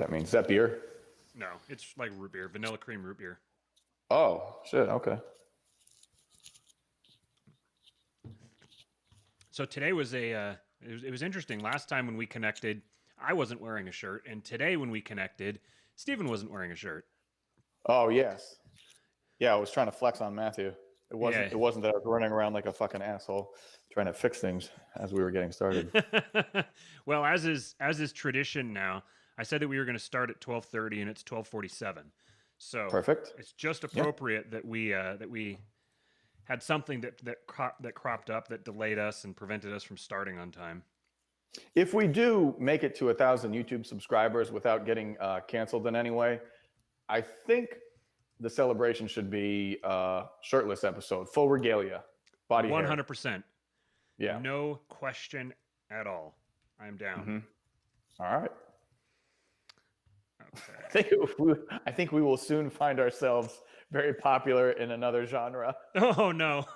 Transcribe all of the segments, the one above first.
that mean? Is that beer? No, it's like root beer, vanilla cream root beer. Oh, shit. Okay. So today was it was interesting. Last time when we connected, I wasn't wearing a shirt, and today when we connected, Steven wasn't wearing a shirt. Oh, yes. Yeah, I was trying to flex on Matthew. It wasn't. Yeah. It wasn't that I was running around like a fucking asshole trying to fix things as we were getting started. Well, as is tradition now, I said that we were going to start at 12:30, and it's 12:47. So Perfect. it's just appropriate that we had something that cropped up that delayed us and prevented us from starting on time. If we do make it to 1,000 YouTube subscribers without getting canceled in any way, I think the celebration should be shirtless episode, full regalia, body 100%. Yeah. No question at all. I'm down. Mm-hmm. All right. Okay. I think we will soon find ourselves very popular in another genre. Oh no.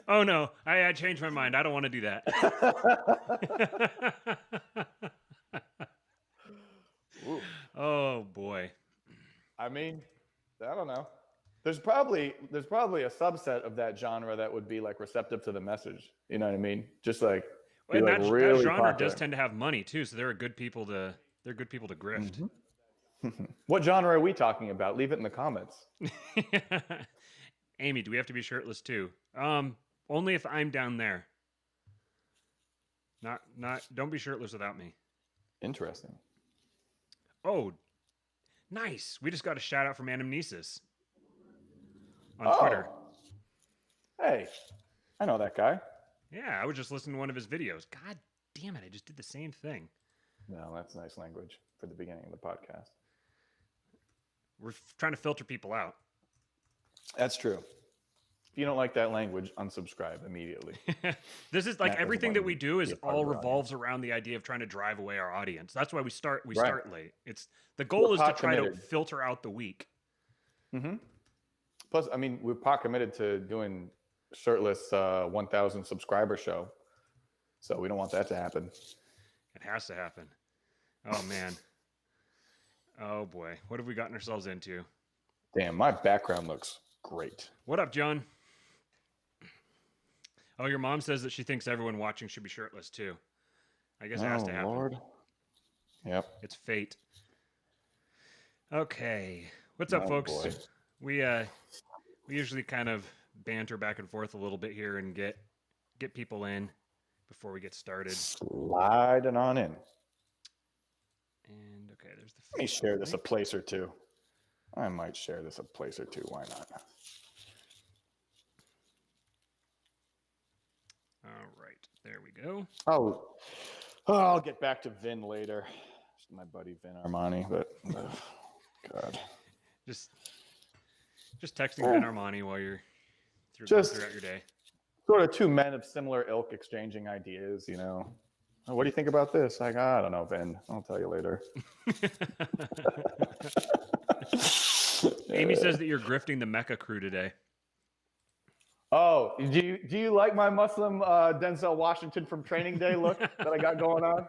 Oh no. I changed my mind. I don't want to do that. Oh boy. I mean, I don't know. There's probably a subset of that genre that would be like receptive to the message. You know what I mean? Just like, and like that really genre popular. does tend to have money too, so they're good people to grift. Mm-hmm. What genre are we talking about? Leave it in the comments. Amy, do we have to be shirtless too? Only if I'm down there. Not don't be shirtless without me. Interesting. Oh, nice. We just got a shout out from Anamnesis on Twitter. Hey, I know that guy. Yeah, I was just listening to one of his videos. God damn it, I just did the same thing. No, that's nice language for the beginning of the podcast. We're trying to filter people out. That's true. If you don't like that language, unsubscribe immediately. This is like everything that we do is all revolves around the idea of trying to drive away our audience. That's why we start late. It's the goal is to try to filter out the weak. Mm-hmm. Plus, I mean, we're pot committed to doing shirtless 1,000 subscriber show, so we don't want that to happen. It has to happen. Oh man. Oh boy, what have we gotten ourselves into? Damn, my background looks great. What up, John? Oh, your mom says that she thinks everyone watching should be shirtless too. I guess it has to happen. Lord. Yep. It's fate. Okay. What's up, folks? Boy. We usually kind of banter back and forth a little bit here and get people in before we get started. Sliding on in. And okay, there's the. Let me share this a place or two. I might share this a place or two. Why not? All right, there we go. Oh, I'll get back to Vin later. It's my buddy Vin Armani, but God. Just texting Vin Armani while you're throughout your day. Sort of two men of similar ilk exchanging ideas, you know. Oh, what do you think about this? Like, I don't know, Vin. I'll tell you later. Amy says that you're grifting the Mecca crew today. Oh, do you like my Muslim Denzel Washington from Training Day look that I got going on?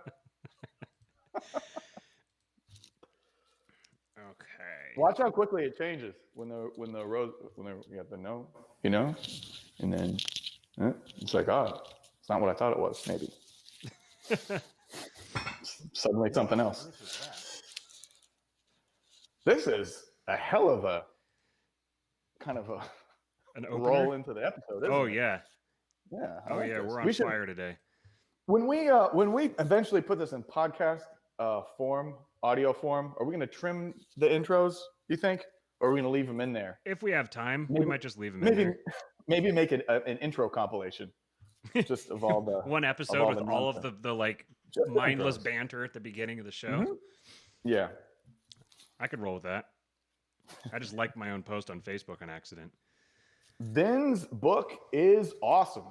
Okay. Watch how quickly it changes when the no, you know, and then it's like, oh, it's not what I thought it was. Maybe suddenly something else. This is a hell of a kind of an roll into the episode. Oh yeah. Yeah. Oh yeah. We're on fire today. When we eventually put this in podcast form, audio form, are we going to trim the intros, you think? Or are we going to leave them in there? If we have time, we might just leave them in there. Maybe make it an intro compilation. Just of all the one episode with all of the like just mindless intros. Banter at the beginning of the show. Mm-hmm. Yeah. I could roll with that. I just liked my own post on Facebook on accident. Vin's book is awesome.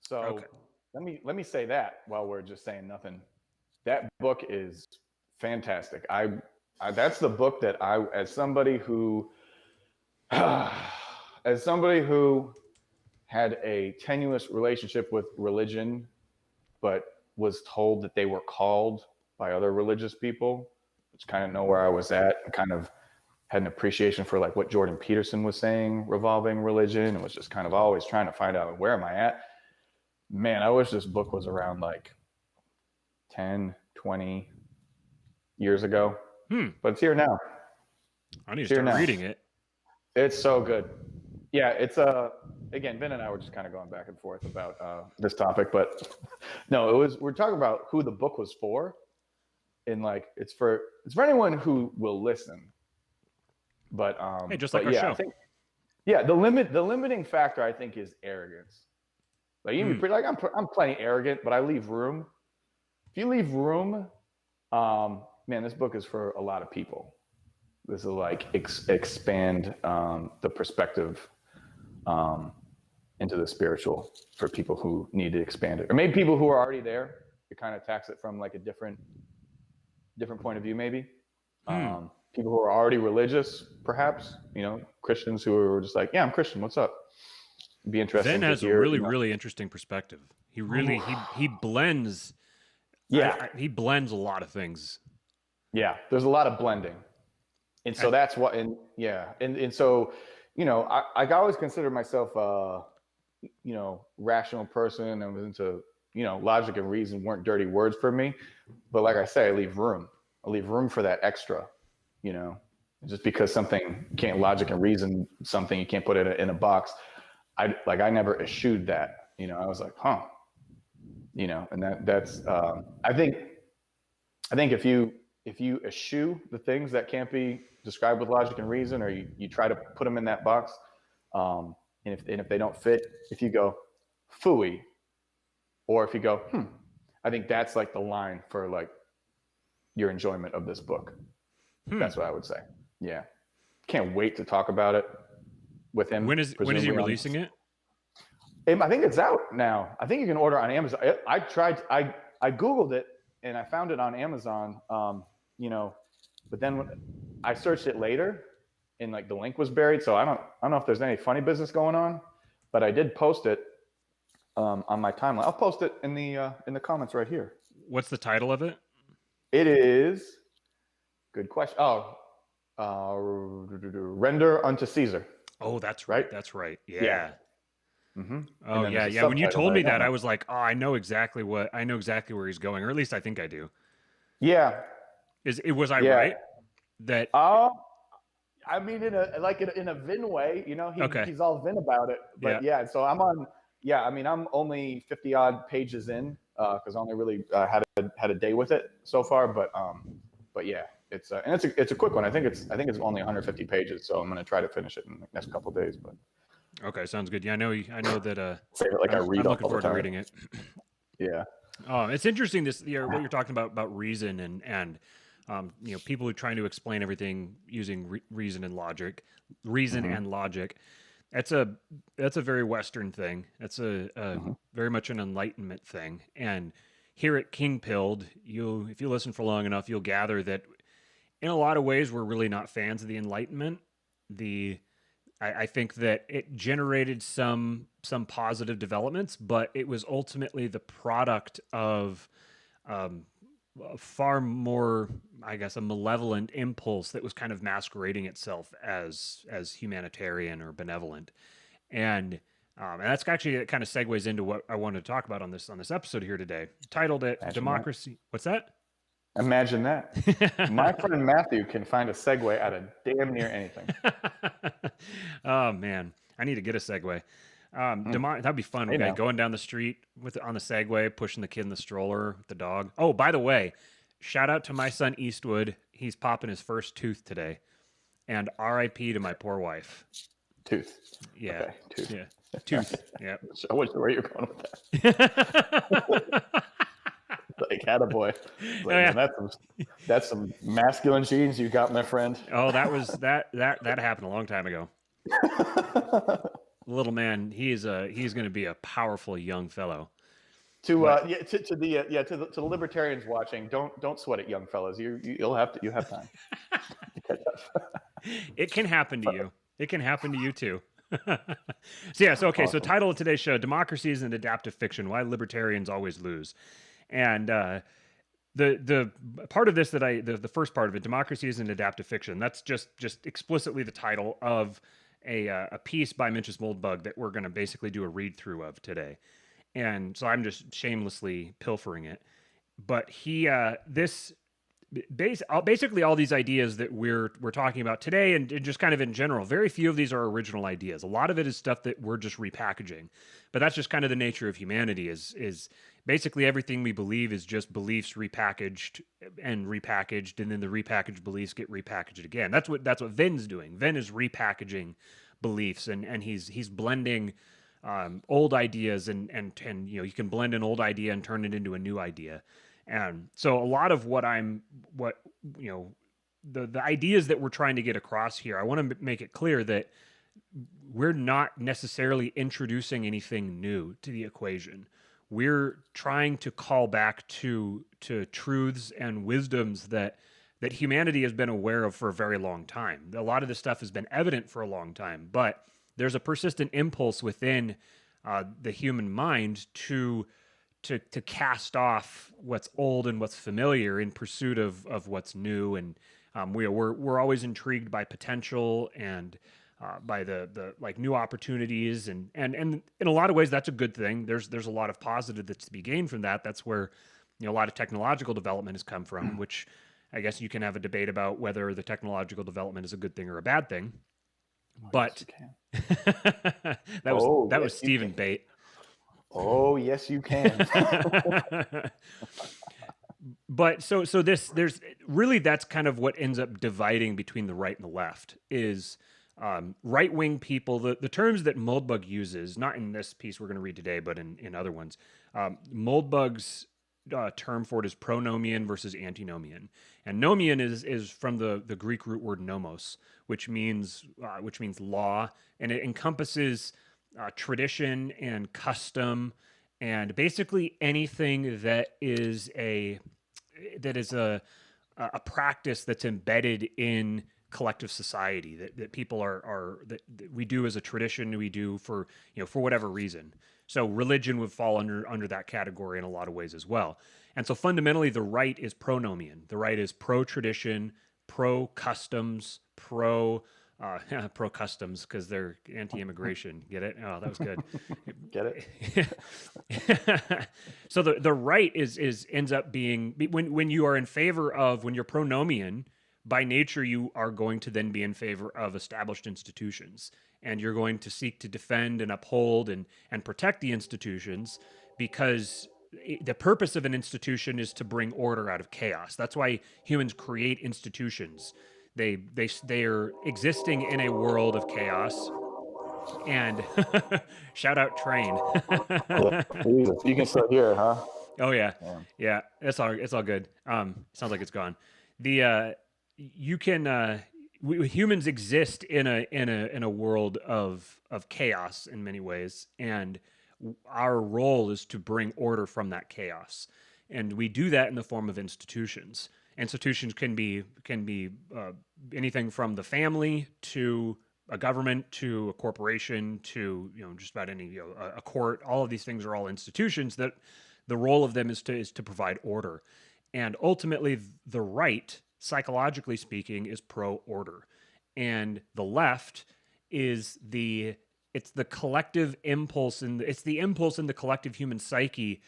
So okay. let me say that while we're just saying nothing. That book is fantastic. I that's the book that as somebody who had a tenuous relationship with religion, but was told that they were called by other religious people, which kind of know where I was at, and kind of had an appreciation for like what Jordan Peterson was saying revolving religion, and was just kind of always trying to find out where am I at. Man, I wish this book was around like 10, 20 years ago, but it's here now. I need to start reading it. It's so good. Yeah, it's again, Ben and I were just kind of going back and forth about this topic, but no, we're talking about who the book was for, and like it's for anyone who will listen. But hey, just like our show. I think, the limiting factor I think is arrogance. Like you can be pretty, like I'm plenty arrogant, but I leave room. If you leave room, man, this book is for a lot of people. This is like expand the perspective into the spiritual for people who need to expand it, or maybe people who are already there. It kind of attacks it from like a different point of view, maybe. People who are already religious, perhaps, Christians who are just like, yeah, I'm Christian. What's up? It'd be interesting. Ben has a really interesting perspective. He really he blends. Yeah, he blends a lot of things. Yeah, there's a lot of blending. And so that's what, and so, I always considered myself, rational person, and was into, logic and reason weren't dirty words for me. But like I say, I leave room for that extra, just because something can't logic and reason something, you can't put it in a box. I never eschewed that, I was like, and that's, I think if you eschew the things that can't be described with logic and reason, or you try to put them in that box, and if they don't fit, if you go phooey, or if you go I think that's like the line for like your enjoyment of this book. That's what I would say. Yeah, can't wait to talk about it with him. When is he releasing it? I think it's out now. I think you can order on Amazon. I Googled it and I found it on Amazon. But then when I searched it later, and like the link was buried, so I don't know if there's any funny business going on, but I did post it on my timeline. I'll post it in the comments right here. What's the title of it? It is, good question. Render unto Caesar. Oh, that's right. That's right. Yeah. Mm-hmm. Oh yeah. When you told me that, I was like, oh, I know exactly where he's going, or at least I think I do. Yeah. Was I right? That. I mean, in a Vin way, he's all Vin about it. But so I'm on. Yeah, I mean, I'm only 50 odd pages in because I only really had a day with it so far. But yeah, it's a quick one. I think it's only 150 pages, so I'm gonna try to finish it in the next couple of days. But okay, sounds good. Yeah, I know that. I'm looking forward to reading it. Yeah. It's interesting what you're talking about reason and people who are trying to explain everything using reason and logic. And logic. That's a very Western thing. That's a very much an Enlightenment thing. And here at King Pilled, if you listen for long enough, you'll gather that in a lot of ways we're really not fans of the Enlightenment. I think that it generated some positive developments, but it was ultimately the product of far more, I guess, a malevolent impulse that was kind of masquerading itself as humanitarian or benevolent, and that's actually, it kind of segues into what I wanted to talk about on this episode here today. Titled it "Democracy." That. What's that? Imagine that. My friend Matthew can find a segue out of damn near anything. Oh man, I need to get a segue. That'd be fun. Hey, going down the street on the Segway, pushing the kid in the stroller with the dog. Oh, by the way, shout out to my son Eastwood. He's popping his first tooth today, and R.I.P. to my poor wife. Tooth. Yeah. Okay. Tooth. Yeah. Tooth. Yeah. I wasn't sure where you're going with that. Like, attaboy. Like, man, that's some masculine genes you got, my friend. Oh, that happened a long time ago. Little man, he's going to be a powerful young fellow. To the libertarians watching, don't sweat it, young fellas. You have time. It can happen to you. It can happen to you too. So title of today's show: Democracy is an Adaptive Fiction. Why Libertarians Always Lose. And the part of this that the first part of it, democracy is an adaptive fiction. That's just explicitly the title of a piece by Mencius Moldbug that we're going to basically do a read through of today. And so I'm just shamelessly pilfering it. But he this basically all these ideas that we're talking about today and just kind of in general, very few of these are original ideas. A lot of it is stuff that we're just repackaging. But that's just kind of the nature of humanity is basically everything we believe is just beliefs repackaged, and then the repackaged beliefs get repackaged again. That's what Ven's doing. Ven is repackaging beliefs, and he's blending old ideas, and you know, you can blend an old idea and turn it into a new idea. And so a lot of what you know, the ideas that we're trying to get across here, I want to make it clear that we're not necessarily introducing anything new to the equation. We're trying to call back to truths and wisdoms that humanity has been aware of for a very long time. A lot of this stuff has been evident for a long time, but there's a persistent impulse within the human mind to cast off what's old and what's familiar in pursuit of what's new. And we're always intrigued by potential and by the like new opportunities, and in a lot of ways that's a good thing. There's a lot of positive that's to be gained from that. That's where, you know, a lot of technological development has come from, which I guess you can have a debate about whether the technological development is a good thing or a bad thing. But that was Stephen Bate. Oh, yes, you can. But so there's really, that's kind of what ends up dividing between the right and the left is right-wing people. The terms that Moldbug uses, not in this piece we're going to read today, but in other ones, Moldbug's term for it is pronomian versus antinomian. And nomian is from the Greek root word nomos, which means law, and it encompasses tradition and custom, and basically anything that is a practice that's embedded in collective society that people that we do as a tradition, we do for, you know, for whatever reason. So religion would fall under that category in a lot of ways as well. And so fundamentally the right is pronomian. The right is pro tradition, pro customs, pro customs because they're anti-immigration. Get it? Oh, that was good. Get it? So the right ends up being, when you are in favor of, when you're pronomian, by nature you are going to then be in favor of established institutions, and you're going to seek to defend and uphold and protect the institutions, because the purpose of an institution is to bring order out of chaos. That's why humans create institutions. They are existing in a world of chaos. And shout out train. You can still hear it, huh? Oh yeah. Yeah. It's all good. Sounds like it's gone. You can humans exist in a world of chaos in many ways, and our role is to bring order from that chaos, and we do that in the form of institutions. Institutions can be anything from the family to a government to a corporation to, you know, just about any, you know, a court. All of these things are all institutions that the role of them is to provide order, and ultimately the right, psychologically speaking, is pro order, and the left is it's the collective impulse, and it's the impulse in the collective human psyche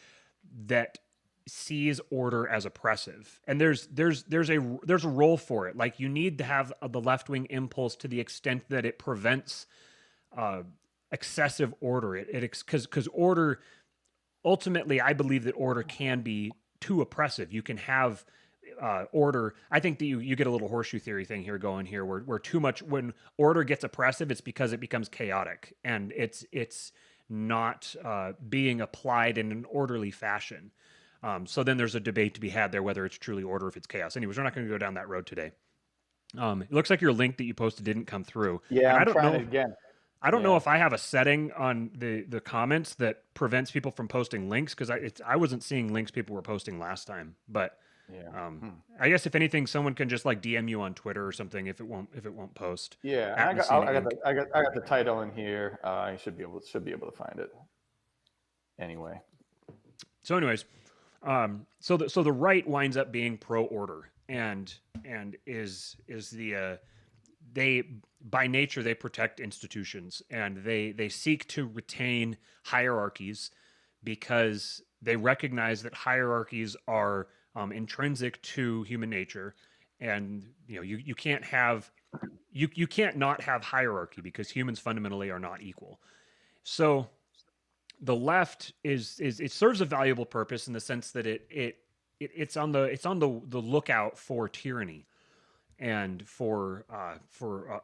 that sees order as oppressive. And there's a role for it. Like, you need to have the left-wing impulse to the extent that it prevents excessive order. Because order, ultimately, I believe that order can be too oppressive. You can have order. I think that you get a little horseshoe theory thing here going here, where too much, when order gets oppressive, it's because it becomes chaotic, and it's not being applied in an orderly fashion. So then there's a debate to be had there, whether it's truly order, if it's chaos. Anyways, we're not going to go down that road today. It looks like your link that you posted didn't come through. Yeah, and I'm trying it again. I don't know if I have a setting on the comments that prevents people from posting links, because I wasn't seeing links people were posting last time. But yeah. I guess if anything, someone can just like DM you on Twitter or something if it won't post. Yeah, I got the title in here. I should be able to find it. Anyway. So anyways, So the right winds up being pro order, and is the they by nature they protect institutions, and they seek to retain hierarchies because they recognize that hierarchies are intrinsic to human nature, and you can't have you can't not have hierarchy because humans fundamentally are not equal. So the left is it serves a valuable purpose in the sense that it's on the lookout for tyranny and for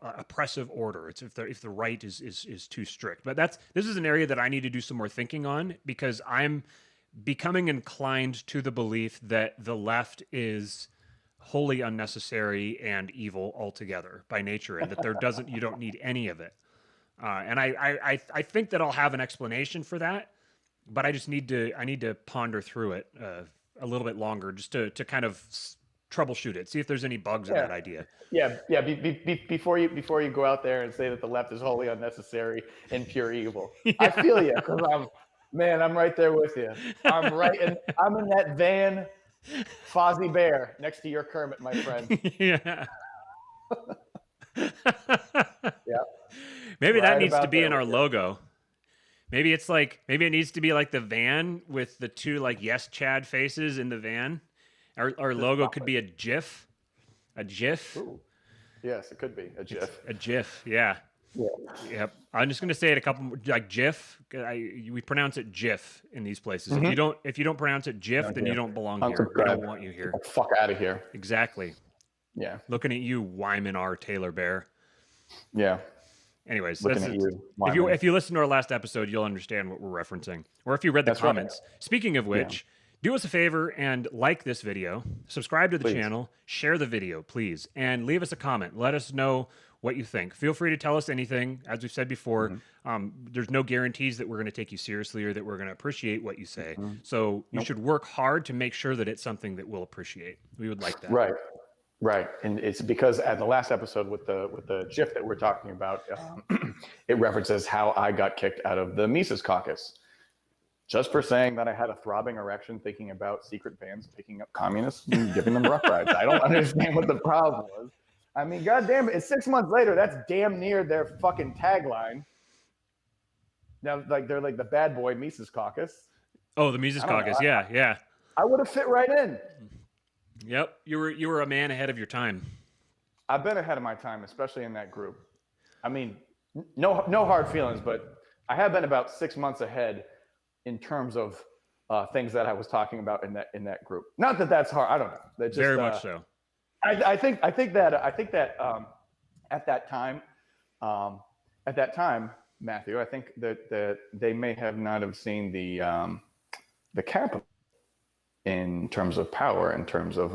oppressive order. It's if the right is too strict. But this is an area that I need to do some more thinking on, because I'm becoming inclined to the belief that the left is wholly unnecessary and evil altogether by nature, and that you don't need any of it. And I think that I'll have an explanation for that, but I need to ponder through it a little bit longer, just to kind of troubleshoot it, see if there's any bugs in that idea. Yeah. Before you go out there and say that the left is wholly unnecessary and pure evil, yeah. I feel you, because I'm right there with you. I'm in that van, Fozzie Bear, next to your Kermit, my friend. Yeah. Yeah. Maybe that needs to be in our logo. Maybe it needs to be like the van with the two like yes Chad faces in the van. Our logo could be a GIF. A GIF. Ooh. Yes, it could be a GIF. A GIF, yeah. Yeah. Yep. I'm just gonna say it a couple like GIF. We pronounce it GIF in these places. Mm-hmm. If you don't pronounce it GIF, then you don't belong here. We don't want you here. Get the fuck out of here. Exactly. Yeah. Looking at you, Wyman R. Taylor Bear. Yeah. Anyways, looking at you. If you listen to our last episode, you'll understand what we're referencing. Or if you read the comments. Right. Speaking of which, do us a favor and like this video, subscribe to the channel, share the video, please, and leave us a comment. Let us know what you think. Feel free to tell us anything. As we've said before, there's no guarantees that we're going to take you seriously or that we're going to appreciate what you say. So you should work hard to make sure that it's something that we'll appreciate. We would like that. Right. And it's because at the last episode with the GIF that we're talking about, it references how I got kicked out of the Mises Caucus. Just for saying that I had a throbbing erection thinking about secret bands picking up communists and giving them rough rides. I don't understand what the problem was. I mean, goddamn it, it's 6 months later. That's damn near their fucking tagline. Now, like they're like the bad boy Mises Caucus. Oh, the Mises Caucus, yeah. I would have fit right in. Yep, you were a man ahead of your time. I've been ahead of my time, especially in that group. I mean, no hard feelings, but I have been about 6 months ahead in terms of things that I was talking about in that group. Not that that's hard. I don't know. That just, very much so. I think that at that time, Matthew, I think that they may have not have seen the capital in terms of power, in terms of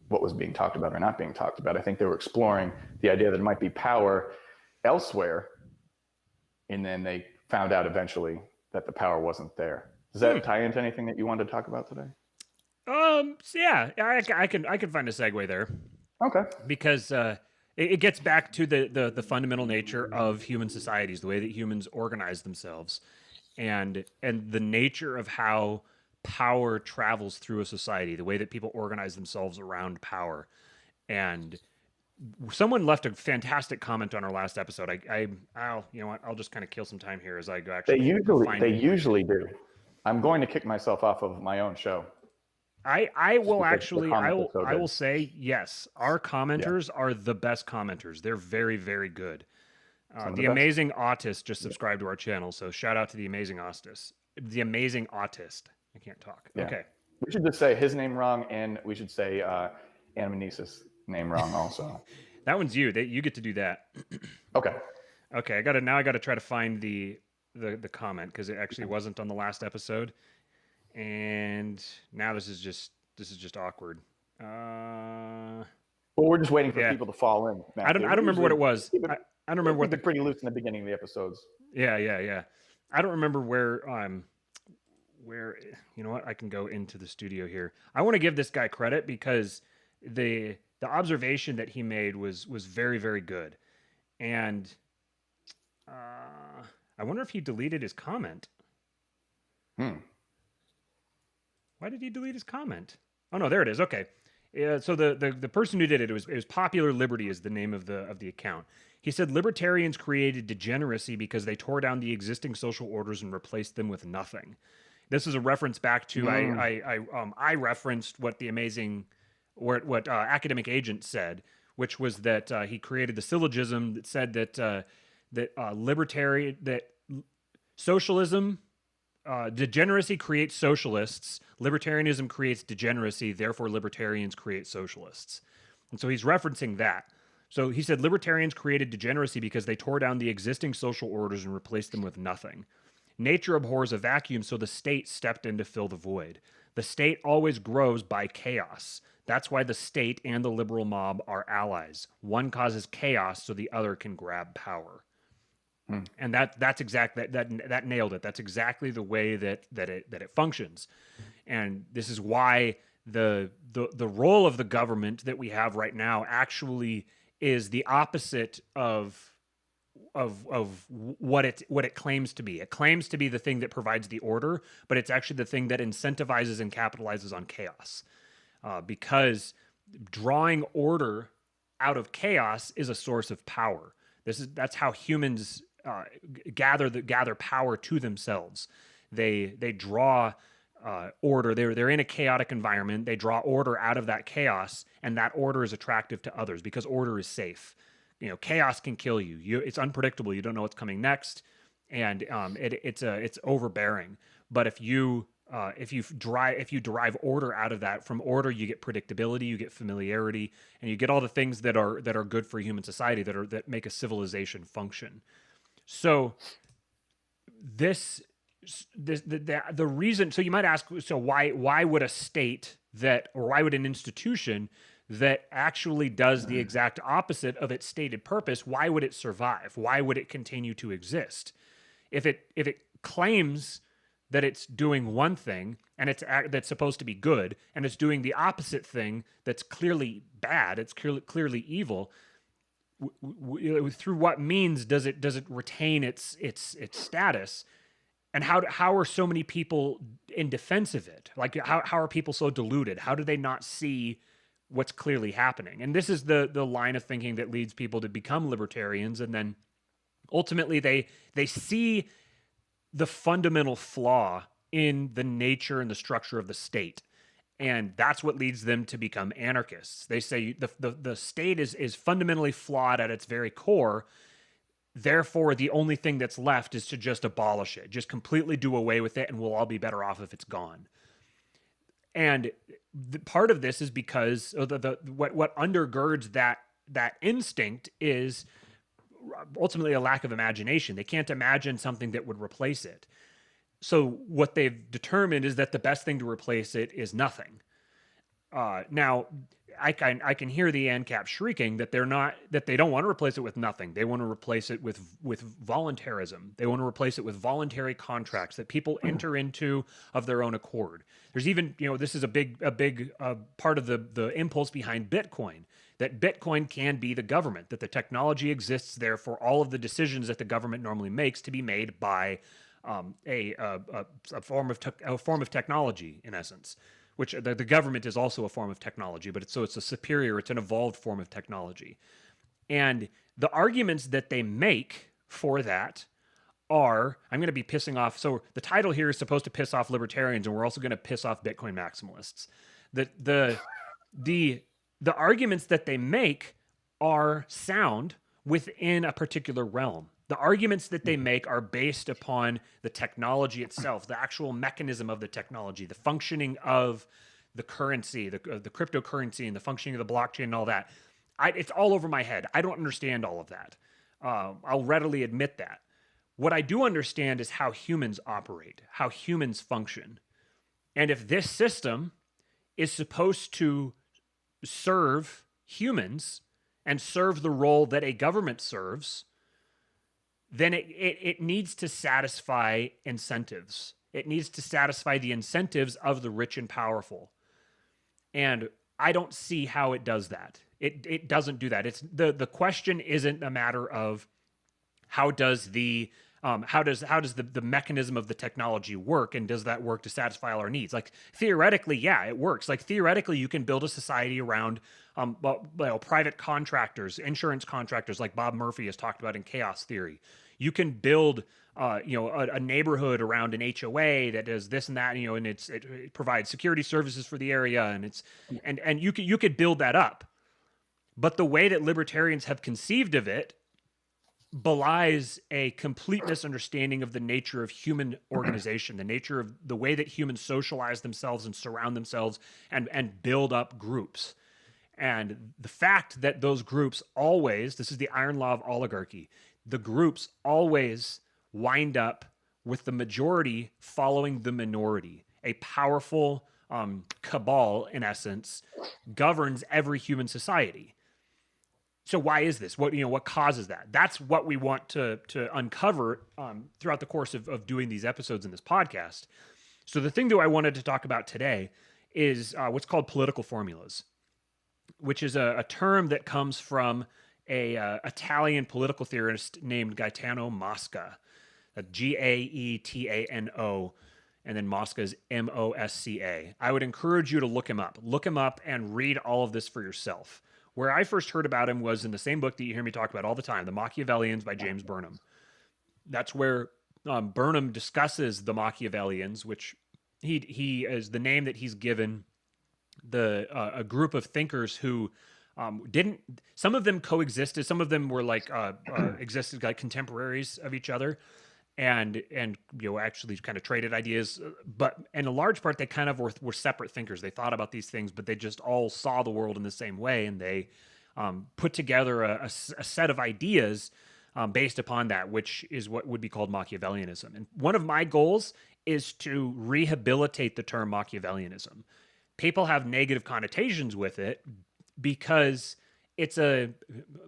what was being talked about or not being talked about. I think they were exploring the idea that it might be power elsewhere, and then they found out eventually that the power wasn't there. Does that tie into anything that you wanted to talk about today? Yeah, I can find a segue there. Okay. Because it gets back to the fundamental nature of human societies, the way that humans organize themselves, and the nature of how power travels through a society, the way that people organize themselves around power. And someone left a fantastic comment on our last episode. I'll you know what? I'll just kind of kill some time here as I go. Actually, they usually do. I'm going to kick myself off of my own show. I will say yes. Our commenters are the best commenters. They're very, very good. The Amazing Autist just subscribed to our channel, so shout out to the Amazing Autist. The Amazing Autist. I can't talk. Yeah. Okay. We should just say his name wrong, and we should say Anamnesis name wrong also. That one's you. You get to do that. Okay. Okay. I gotta try to find the comment, because it actually wasn't on the last episode, and now this is just awkward. Well, we're just waiting for people to fall in. Matthew. I don't remember what it was. I don't remember what pretty loose in the beginning of the episodes. Yeah. I don't remember where you know what? I can go into the studio here. I want to give this guy credit because the observation that he made was very, very good. And I wonder if he deleted his comment. Why did he delete his comment? Oh no, there it is. Okay. So the person who did it, it was Popular Liberty is the name of the account. He said libertarians created degeneracy because they tore down the existing social orders and replaced them with nothing. This is a reference back to I referenced what what Academic Agent said, which was that he created the syllogism that said that socialism, degeneracy creates socialists, libertarianism creates degeneracy, therefore libertarians create socialists. And so he's referencing that. So he said libertarians created degeneracy because they tore down the existing social orders and replaced them with nothing. Nature abhors a vacuum, so the state stepped in to fill the void. The state always grows by chaos. That's why the state and the liberal mob are allies. One causes chaos so the other can grab power. And that's exactly that nailed it. That's exactly the way that it functions. And this is why the role of the government that we have right now actually is the opposite of what it claims to be. It claims to be the thing that provides the order, but it's actually the thing that incentivizes and capitalizes on chaos. Because drawing order out of chaos is a source of power. That's how humans gather power to themselves. They draw order. They're in a chaotic environment. They draw order out of that chaos, and that order is attractive to others because order is safe. Chaos can kill you. It's unpredictable. You don't know what's coming next, and it's overbearing. But if you derive order out of that, from order you get predictability, you get familiarity, and you get all the things that are good for human society, that make a civilization function. So the reason, so you might ask, so why would a state why would an institution that actually does the exact opposite of its stated purpose, why would it survive? Why would it continue to exist? If it claims that it's doing one thing and that's supposed to be good, and it's doing the opposite thing that's clearly bad, it's clearly evil, through what means does it retain its status? And how are so many people in defense of it? Like how are people so deluded? How do they not see what's clearly happening? And this is the line of thinking that leads people to become libertarians, and then ultimately they see the fundamental flaw in the nature and the structure of the state. And that's what leads them to become anarchists. They say the state is fundamentally flawed at its very core. Therefore, the only thing that's left is to just abolish it, just completely do away with it, and we'll all be better off if it's gone. And part of this is because what undergirds that instinct is ultimately a lack of imagination. They can't imagine something that would replace it. So what they've determined is that the best thing to replace it is nothing. Now, I can hear the ANCAP shrieking that they don't want to replace it with nothing. They want to replace it with voluntarism. They want to replace it with voluntary contracts that people enter into of their own accord. There's even, this is a big part of the impulse behind Bitcoin, that Bitcoin can be the government, that the technology exists there for all of the decisions that the government normally makes to be made by a form of technology, in essence. Which the government is also a form of technology, but it's a superior, it's an evolved form of technology. And the arguments that they make for that are, I'm going to be pissing off. So the title here is supposed to piss off libertarians, and we're also going to piss off Bitcoin maximalists. The arguments that they make are sound within a particular realm. The arguments that they make are based upon the technology itself, the actual mechanism of the technology, the functioning of the currency, the cryptocurrency, and the functioning of the blockchain and all that. It's all over my head. I don't understand all of that. I'll readily admit that. What I do understand is how humans operate, how humans function. And if this system is supposed to serve humans and serve the role that a government serves, then it needs to satisfy incentives. It needs to satisfy the incentives of the rich and powerful. And I don't see how it does that. It doesn't do that. It's the question isn't a matter of how does the How does the mechanism of the technology work, and does that work to satisfy all our needs? Like theoretically, yeah, it works. Like theoretically, you can build a society around private contractors, insurance contractors, like Bob Murphy has talked about in Chaos Theory. You can build a neighborhood around an HOA that does this and that, and it provides security services for the area, and you could build that up. But the way that libertarians have conceived of it belies a complete misunderstanding of the nature of human organization, the nature of the way that humans socialize themselves and surround themselves and build up groups. And the fact that those groups always, this is the iron law of oligarchy, the groups always wind up with the majority following the minority. A powerful cabal, in essence, governs every human society. So why is this? What causes that? That's what we want to uncover throughout the course of doing these episodes in this podcast. So the thing that I wanted to talk about today is what's called political formulas, which is a term that comes from a Italian political theorist named Gaetano Mosca, Gaetano, and then Mosca is Mosca. I would encourage you to look him up. Look him up and read all of this for yourself. Where I first heard about him was in the same book that you hear me talk about all the time, The Machiavellians by James Burnham. That's where Burnham discusses the Machiavellians, which he is the name that he's given a group of thinkers who didn't. Some of them coexisted. Some of them were existed like contemporaries of each other, and actually kind of traded ideas. But in a large part, they kind of were separate thinkers. They thought about these things, but they just all saw the world in the same way, and they put together a set of ideas based upon that, which is what would be called Machiavellianism. And one of my goals is to rehabilitate the term Machiavellianism. People have negative connotations with it because it's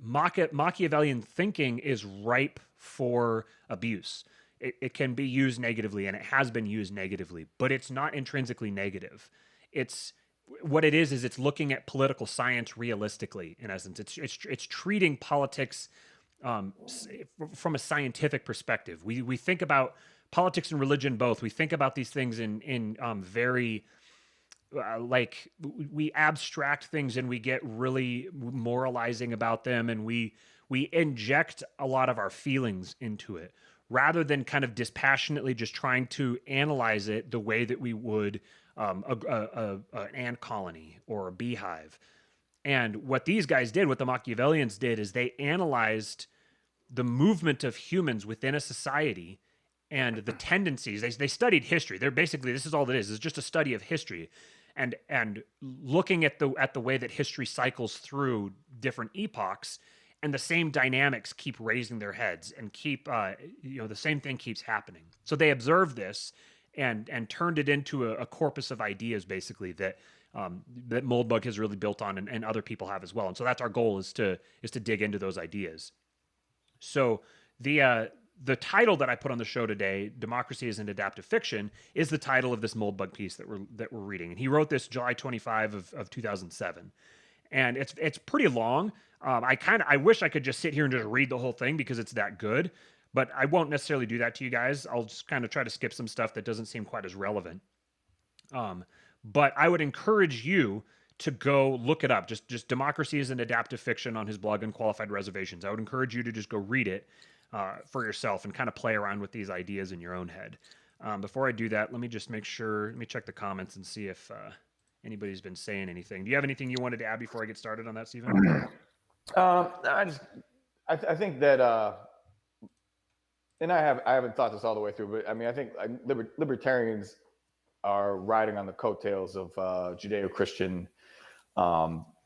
Machiavellian thinking is ripe for abuse. It can be used negatively, and it has been used negatively, but it's not intrinsically negative. It's what it is it's looking at political science realistically. In essence, it's treating politics from a scientific perspective. We think about politics and religion both. We think about these things in very we abstract things, and we get really moralizing about them, and we inject a lot of our feelings into it, rather than kind of dispassionately just trying to analyze it the way that we would an ant colony or a beehive. And what these guys did, what the Machiavellians did, is they analyzed the movement of humans within a society and the tendencies. They studied history. They're basically, this is all it is. It's just a study of history, and looking at the way that history cycles through different epochs. And the same dynamics keep raising their heads, and keep the same thing keeps happening. So they observed this and turned it into a corpus of ideas, basically, that Moldbug has really built on, and other people have as well. And so that's our goal, is to dig into those ideas. So the title that I put on the show today, Democracy is an Adaptive Fiction, is the title of this Moldbug piece that we're reading. And he wrote this July 25 of 2007. And it's pretty long. I wish I could just sit here and just read the whole thing because it's that good, but I won't necessarily do that to you guys. I'll just kind of try to skip some stuff that doesn't seem quite as relevant. But I would encourage you to go look it up. Just Democracy is an Adaptive Fiction on his blog, Unqualified Reservations. I would encourage you to just go read it for yourself and kind of play around with these ideas in your own head. Before I do that, let me just make sure, let me check the comments and see if anybody's been saying anything. Do you have anything you wanted to add before I get started on that, Stephen? I think that, and I haven't thought this all the way through, but I mean, I think libertarians are riding on the coattails of Judeo-Christian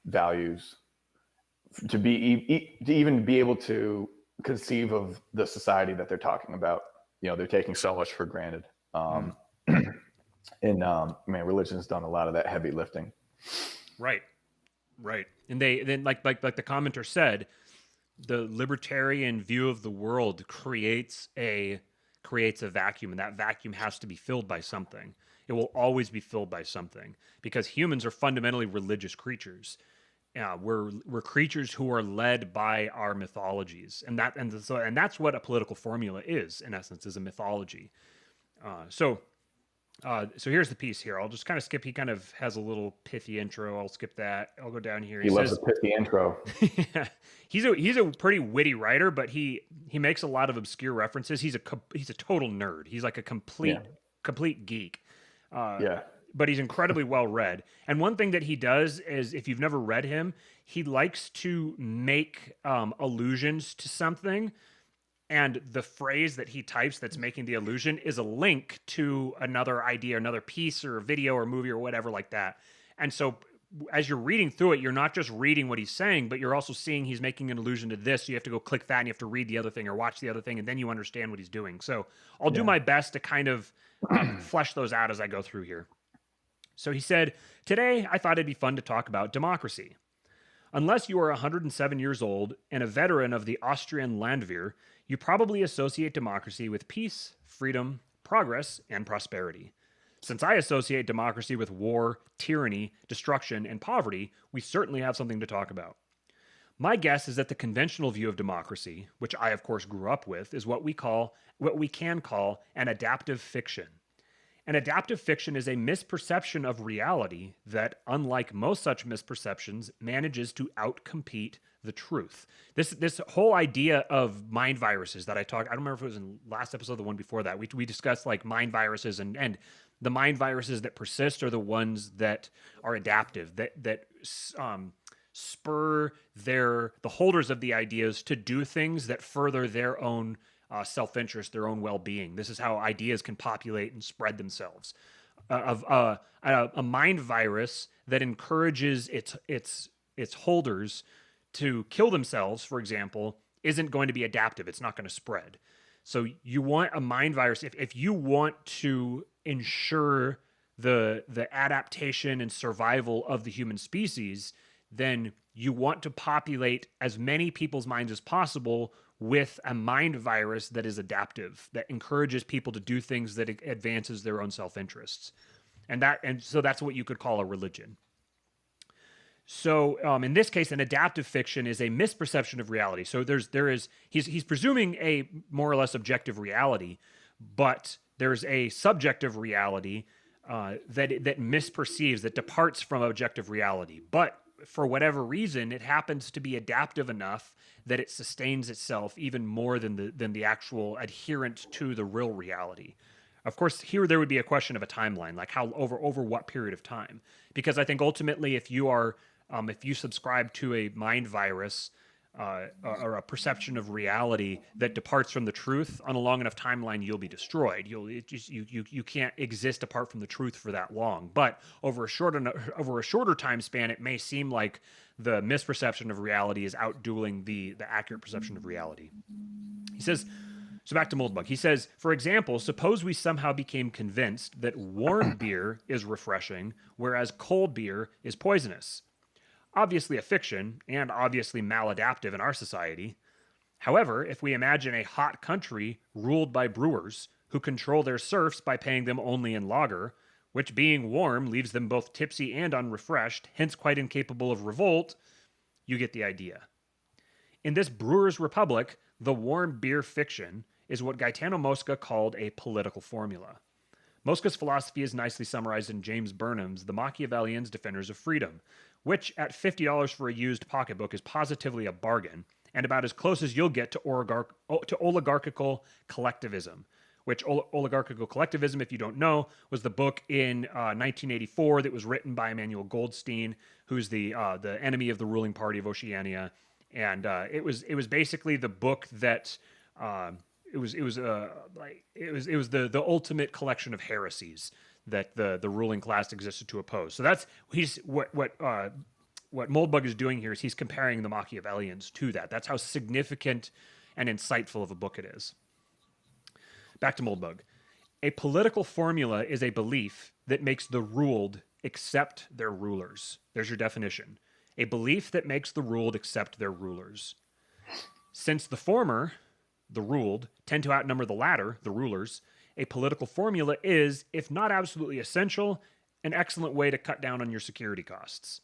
values to even be able to conceive of the society that they're talking about. They're taking so much for granted. And religion's done a lot of that heavy lifting. Right. And then like the commenter said, the libertarian view of the world creates a vacuum, and that vacuum has to be filled by something. It will always be filled by something, because humans are fundamentally religious creatures. we're creatures who are led by our mythologies, and that's what a political formula is, in essence, is a mythology. So here's the piece here. I'll just kind of skip. He kind of has a little pithy intro. I'll skip that. I'll go down here. He loves a pithy intro. Yeah, he's a pretty witty writer, but he makes a lot of obscure references. He's a total nerd. He's like a complete geek. But he's incredibly well read. And one thing that he does is, if you've never read him, he likes to make allusions to something. And the phrase that he types that's making the allusion is a link to another idea, another piece or a video or movie or whatever like that. And so as you're reading through it, you're not just reading what he's saying, but you're also seeing he's making an allusion to this. So you have to go click that and you have to read the other thing or watch the other thing, and then you understand what he's doing. So I'll do my best to kind of flesh those out as I go through here. So he said, today I thought it'd be fun to talk about democracy. Unless you are 107 years old and a veteran of the Austrian Landwehr, you probably associate democracy with peace, freedom, progress, and prosperity. Since I associate democracy with war, tyranny, destruction, and poverty, we certainly have something to talk about. My guess is that the conventional view of democracy, which I of course grew up with, is what we can call an adaptive fiction. An adaptive fiction is a misperception of reality that, unlike most such misperceptions, manages to outcompete the truth. This whole idea of mind viruses that I don't remember if it was in last episode or the one before that. We discussed like mind viruses, and the mind viruses that persist are the ones that are adaptive, that spur the holders of the ideas to do things that further their own self-interest, their own well-being. This is how ideas can populate and spread themselves. A mind virus that encourages its holders to kill themselves, for example, isn't going to be adaptive. It's not going to spread. So you want a mind virus. If you want to ensure the adaptation and survival of the human species, then you want to populate as many people's minds as possible with a mind virus that is adaptive, that encourages people to do things that advances their own self-interests. And so that's what you could call a religion. So in this case, an adaptive fiction is a misperception of reality. So he's presuming a more or less objective reality, but there's a subjective reality that misperceives, that departs from objective reality. But for whatever reason, it happens to be adaptive enough that it sustains itself even more than the actual adherent to the real reality. Of course, here there would be a question of a timeline, like how over what period of time? Because I think ultimately, if you subscribe to a mind virus or a perception of reality that departs from the truth on a long enough timeline, you'll be destroyed. You can't exist apart from the truth for that long. But over a shorter time span, it may seem like the misperception of reality is outdueling the accurate perception of reality. He says. So back to Moldbug. He says, for example, suppose we somehow became convinced that warm beer is refreshing, whereas cold beer is poisonous. Obviously a fiction, and obviously maladaptive in our society. However, if we imagine a hot country ruled by brewers who control their serfs by paying them only in lager, which being warm leaves them both tipsy and unrefreshed, hence quite incapable of revolt, you get the idea. In this brewer's republic, the warm beer fiction is what Gaetano Mosca called a political formula. Mosca's philosophy is nicely summarized in James Burnham's The Machiavellian's Defenders of Freedom, which at $50 for a used pocketbook is positively a bargain, and about as close as you'll get to oligarchical collectivism, which oligarchical collectivism, if you don't know, was the book in 1984 that was written by Emmanuel Goldstein, who's the enemy of the ruling party of Oceania. And it was basically the book that it was the ultimate collection of heresies that the ruling class existed to oppose. So that's what Moldbug is doing here is he's comparing the Machiavellians to that. That's how significant and insightful of a book it is. Back to Moldbug. A political formula is a belief that makes the ruled accept their rulers. There's your definition. A belief that makes the ruled accept their rulers. Since the former, the ruled, tend to outnumber the latter, the rulers, a political formula is, if not absolutely essential, an excellent way to cut down on your security costs.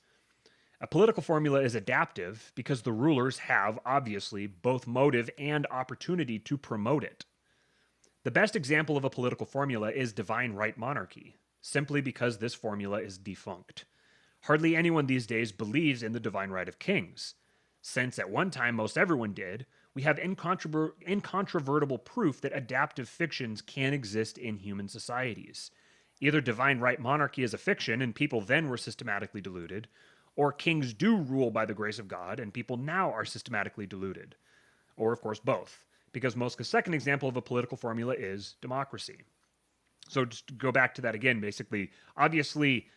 A political formula is adaptive because the rulers have, obviously, both motive and opportunity to promote it. The best example of a political formula is divine right monarchy, simply because this formula is defunct. Hardly anyone these days believes in the divine right of kings. Since at one time most everyone did, we have incontrovertible proof that adaptive fictions can exist in human societies. Either divine right monarchy is a fiction and people then were systematically deluded, or kings do rule by the grace of God and people now are systematically deluded. Or, of course, both, because Moska's second example of a political formula is democracy. So just to go back to that again, basically, obviously,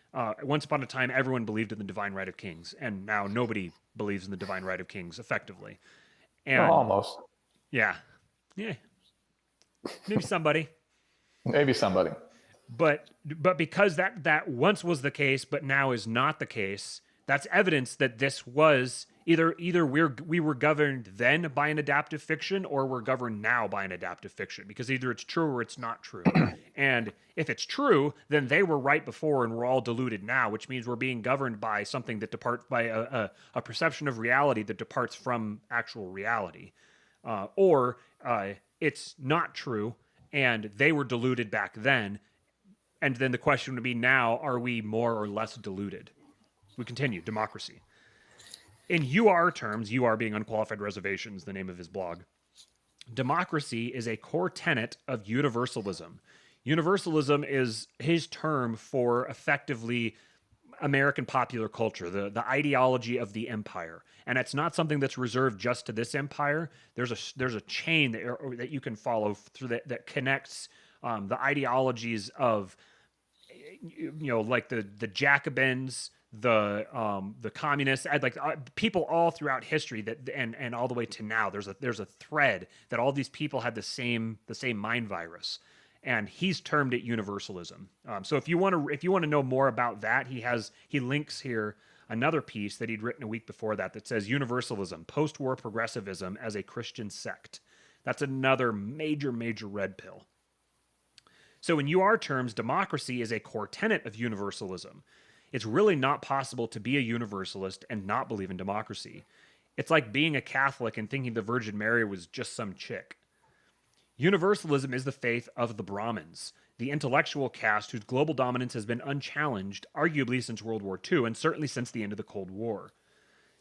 once upon a time, everyone believed in the divine right of kings, and now nobody believes in the divine right of kings effectively. And almost. Yeah. Maybe somebody. Maybe somebody. But because that once was the case, but now is not the case, that's evidence that this was either we were governed then by an adaptive fiction, or we're governed now by an adaptive fiction, because either it's true or it's not true. And if it's true, then they were right before and we're all deluded now, which means we're being governed by something that departs by a perception of reality that departs from actual reality. Or it's not true and they were deluded back then. And then the question would be now, are we more or less deluded? We continue, democracy. In UR terms, UR being unqualified reservations, the name of his blog, democracy is a core tenet of universalism. Universalism is his term for effectively American popular culture, the ideology of the empire. And it's not something that's reserved just to this empire. There's a chain that you can follow through that connects the ideologies of, like the Jacobins, the communists, like people all throughout history that and all the way to now. There's a thread that all these people had the same mind virus, and he's termed it universalism. So if you want to know more about that, he links here another piece that he'd written a week before that says Universalism, Post-War Progressivism as a Christian Sect. That's another major red pill. So in UR terms, democracy is a core tenet of universalism. It's really not possible to be a universalist and not believe in democracy. It's like being a Catholic and thinking the Virgin Mary was just some chick. Universalism is the faith of the Brahmins, the intellectual caste whose global dominance has been unchallenged, arguably since World War II, and certainly since the end of the Cold War.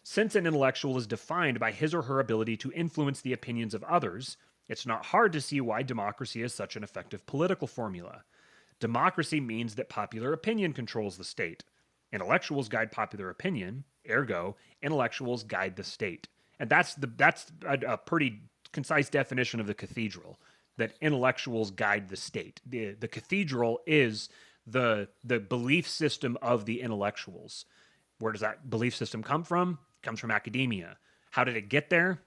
Since an intellectual is defined by his or her ability to influence the opinions of others, it's not hard to see why democracy is such an effective political formula. Democracy means that popular opinion controls the state. Intellectuals guide popular opinion, ergo, intellectuals guide the state. And that's a pretty concise definition of the cathedral, that intellectuals guide the state. The cathedral is the belief system of the intellectuals. Where does that belief system come from? It comes from academia. How did it get there?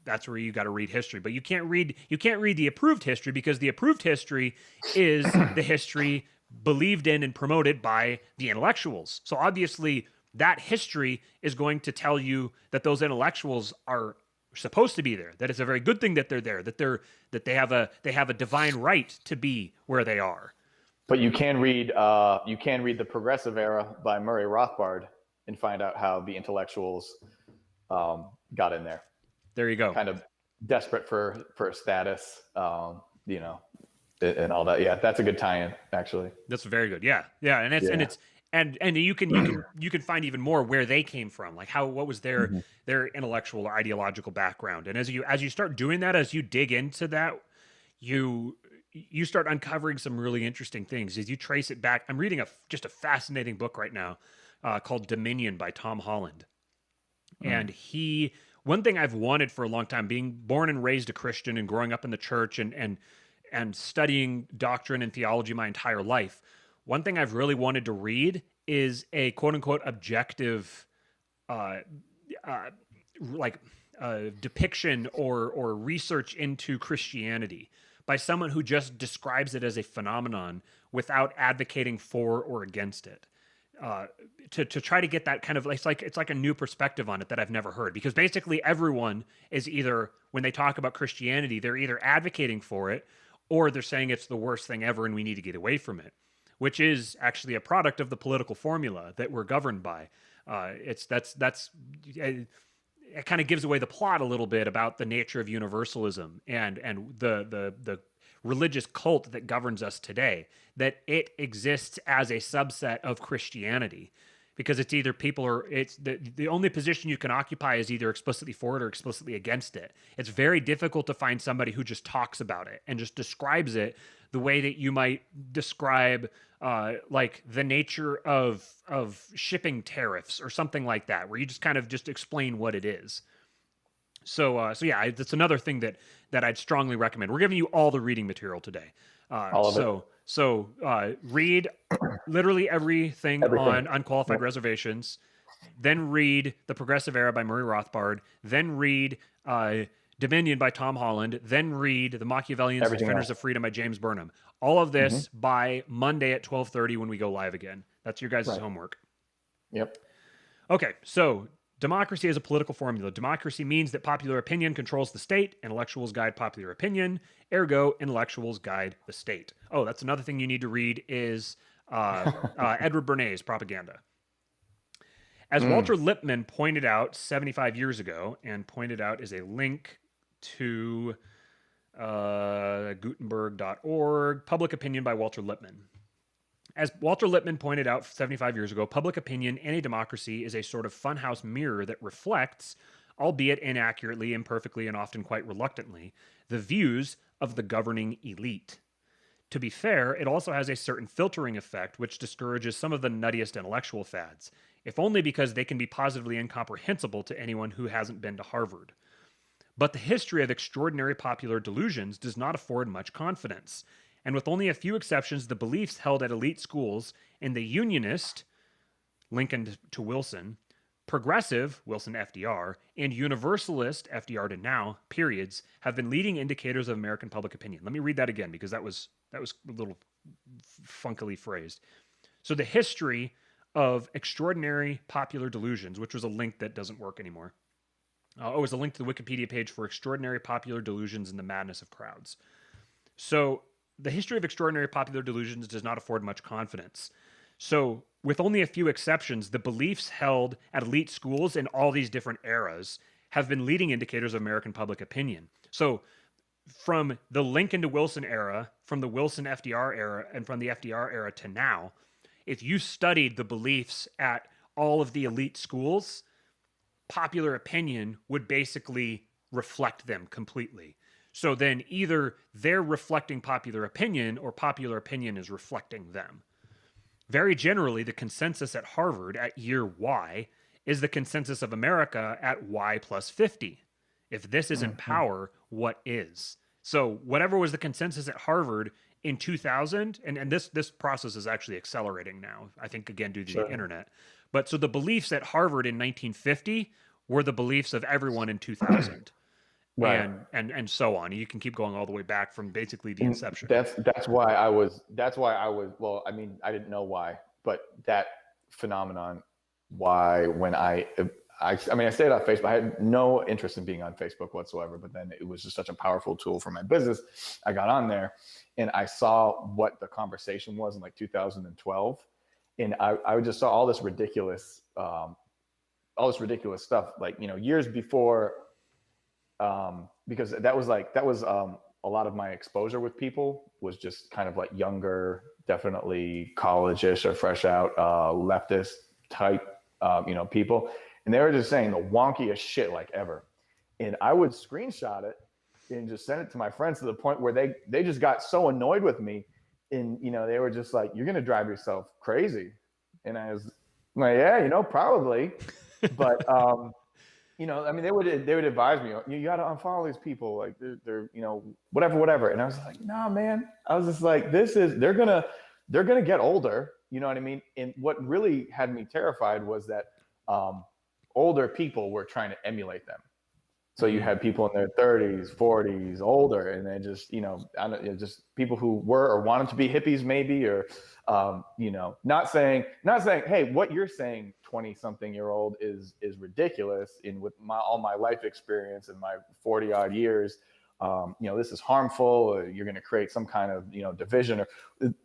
That's where you got to read history. But you can't read the approved history, because the approved history is the history believed in and promoted by the intellectuals. So obviously that history is going to tell you that those intellectuals are supposed to be there, that it's a very good thing that they're there, that they have a divine right to be where they are. But you can read the Progressive Era by Murray Rothbard and find out how the intellectuals got in there. There you go. Kind of desperate for a status, and all that. Yeah, that's a good tie-in, actually. That's very good. Yeah, and you can find even more where they came from, like what was their intellectual or ideological background. And as you start doing that, as you dig into that, you start uncovering some really interesting things as you trace it back. I'm reading just a fascinating book right now called Dominion by Tom Holland, and one thing I've wanted for a long time, being born and raised a Christian and growing up in the church and studying doctrine and theology my entire life, one thing I've really wanted to read is a quote unquote objective, depiction or research into Christianity by someone who just describes it as a phenomenon without advocating for or against it. To try to get that kind of, it's like a new perspective on it that I've never heard, because basically everyone is either, when they talk about Christianity, they're either advocating for it or they're saying it's the worst thing ever and we need to get away from it, which is actually a product of the political formula that we're governed by. It kind of gives away the plot a little bit about the nature of universalism and the religious cult that governs us today, that it exists as a subset of Christianity, because it's either people or it's the only position you can occupy is either explicitly for it or explicitly against it. It's very difficult to find somebody who just talks about it and just describes it the way that you might describe like the nature of shipping tariffs or something like that, where you just kind of just explain what it is. So yeah, that's another thing that I'd strongly recommend. We're giving you all the reading material today. All of it. So read literally everything on unqualified Yep. reservations, then read The Progressive Era by Murray Rothbard, then read Dominion by Tom Holland, then read The Machiavellians and Everything Defenders else. of Freedom by James Burnham. All of this by Monday at 12:30 when we go live again. That's your guys' Right. homework. Yep. Okay, so democracy is a political formula. Democracy means that popular opinion controls the state. Intellectuals guide popular opinion. Ergo, intellectuals guide the state. Oh, that's another thing you need to read is Edward Bernays' Propaganda. As Walter Lippmann pointed out 75 years ago, and pointed out is a link to Gutenberg.org, Public Opinion by Walter Lippmann. As Walter Lippmann pointed out 75 years ago, public opinion in a democracy is a sort of funhouse mirror that reflects, albeit inaccurately, imperfectly, and often quite reluctantly, the views of the governing elite. To be fair, it also has a certain filtering effect which discourages some of the nuttiest intellectual fads, if only because they can be positively incomprehensible to anyone who hasn't been to Harvard. But the history of extraordinary popular delusions does not afford much confidence. And with only a few exceptions, the beliefs held at elite schools in the Unionist, Lincoln to Wilson, Progressive, Wilson FDR, and Universalist, FDR to now, periods, have been leading indicators of American public opinion. Let me read that again because that was a little funkily phrased. So the history of extraordinary popular delusions, which was a link that doesn't work anymore. It was a link to the Wikipedia page for extraordinary popular delusions and the madness of crowds. So the history of extraordinary popular delusions does not afford much confidence. So, with only a few exceptions, the beliefs held at elite schools in all these different eras have been leading indicators of American public opinion. So, from the Lincoln to Wilson era, from the Wilson FDR era, and from the FDR era to now, if you studied the beliefs at all of the elite schools, popular opinion would basically reflect them completely. So then either they're reflecting popular opinion or popular opinion is reflecting them. Very generally, the consensus at Harvard at year Y is the consensus of America at Y plus 50. If this isn't power, what is? So whatever was the consensus at Harvard in 2000, and this process is actually accelerating now, I think, again, due to the internet. But so the beliefs at Harvard in 1950 were the beliefs of everyone in 2000. Right. And so on. You can keep going all the way back from basically the inception. That's why I was well, I mean, I didn't know why, but that phenomenon, why when I mean, I stayed on Facebook. I had no interest in being on Facebook whatsoever, but then it was just such a powerful tool for my business. I got on there and I saw what the conversation was in like 2012. And I just saw all this ridiculous stuff, like, you know, years before, because that was a lot of my exposure with people was just kind of like younger, definitely college-ish or fresh out, leftist type, people. And they were just saying the wonkiest shit like ever. And I would screenshot it and just send it to my friends to the point where they just got so annoyed with me. And, they were just like, you're going to drive yourself crazy. And I was like, yeah, probably. But, I mean, they would advise me, you got to unfollow these people. Like they're whatever. And I was like, nah, man. I was just like, they're going to get older. You know what I mean? And what really had me terrified was that, older people were trying to emulate them. So you had people in their 30s, 40s, older, and they just, just people who were or wanted to be hippies maybe, or, not saying, hey, what you're saying, 20-something-year-old is ridiculous. And with all my life experience and my 40 odd years, this is harmful, or you're going to create some kind of, division, or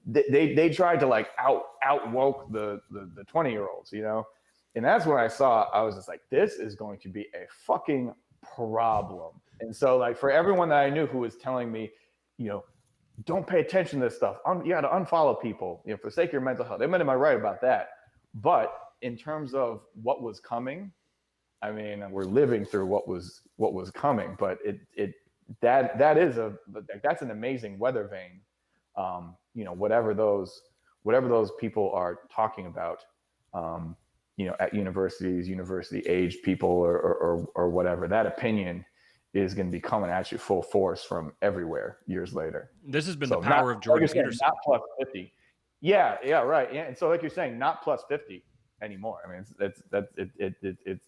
they tried to like out woke the 20-year-olds, And that's when I saw, I was just like, this is going to be a fucking problem. And so, like, for everyone that I knew who was telling me, you know, don't pay attention to this stuff. You got to unfollow people, you know, for the sake of your mental health. They might have been right about that. But in terms of what was coming, I mean, we're living through what was coming. But that's an amazing weather vane. You know, whatever those people are talking about. You know, at universities, university age people, or whatever, that opinion is going to be coming at you full force from everywhere years later. This has been the power of Jordan Peterson. Not plus 50. Yeah, right. Yeah, and so like you're saying, not plus 50 anymore. I mean, it's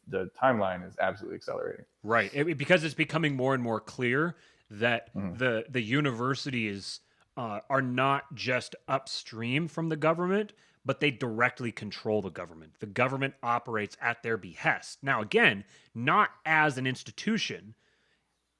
the timeline is absolutely accelerating. Right, because it's becoming more and more clear that the universities are not just upstream from the government, but they directly control the government. The government operates at their behest. Now, again, not as an institution.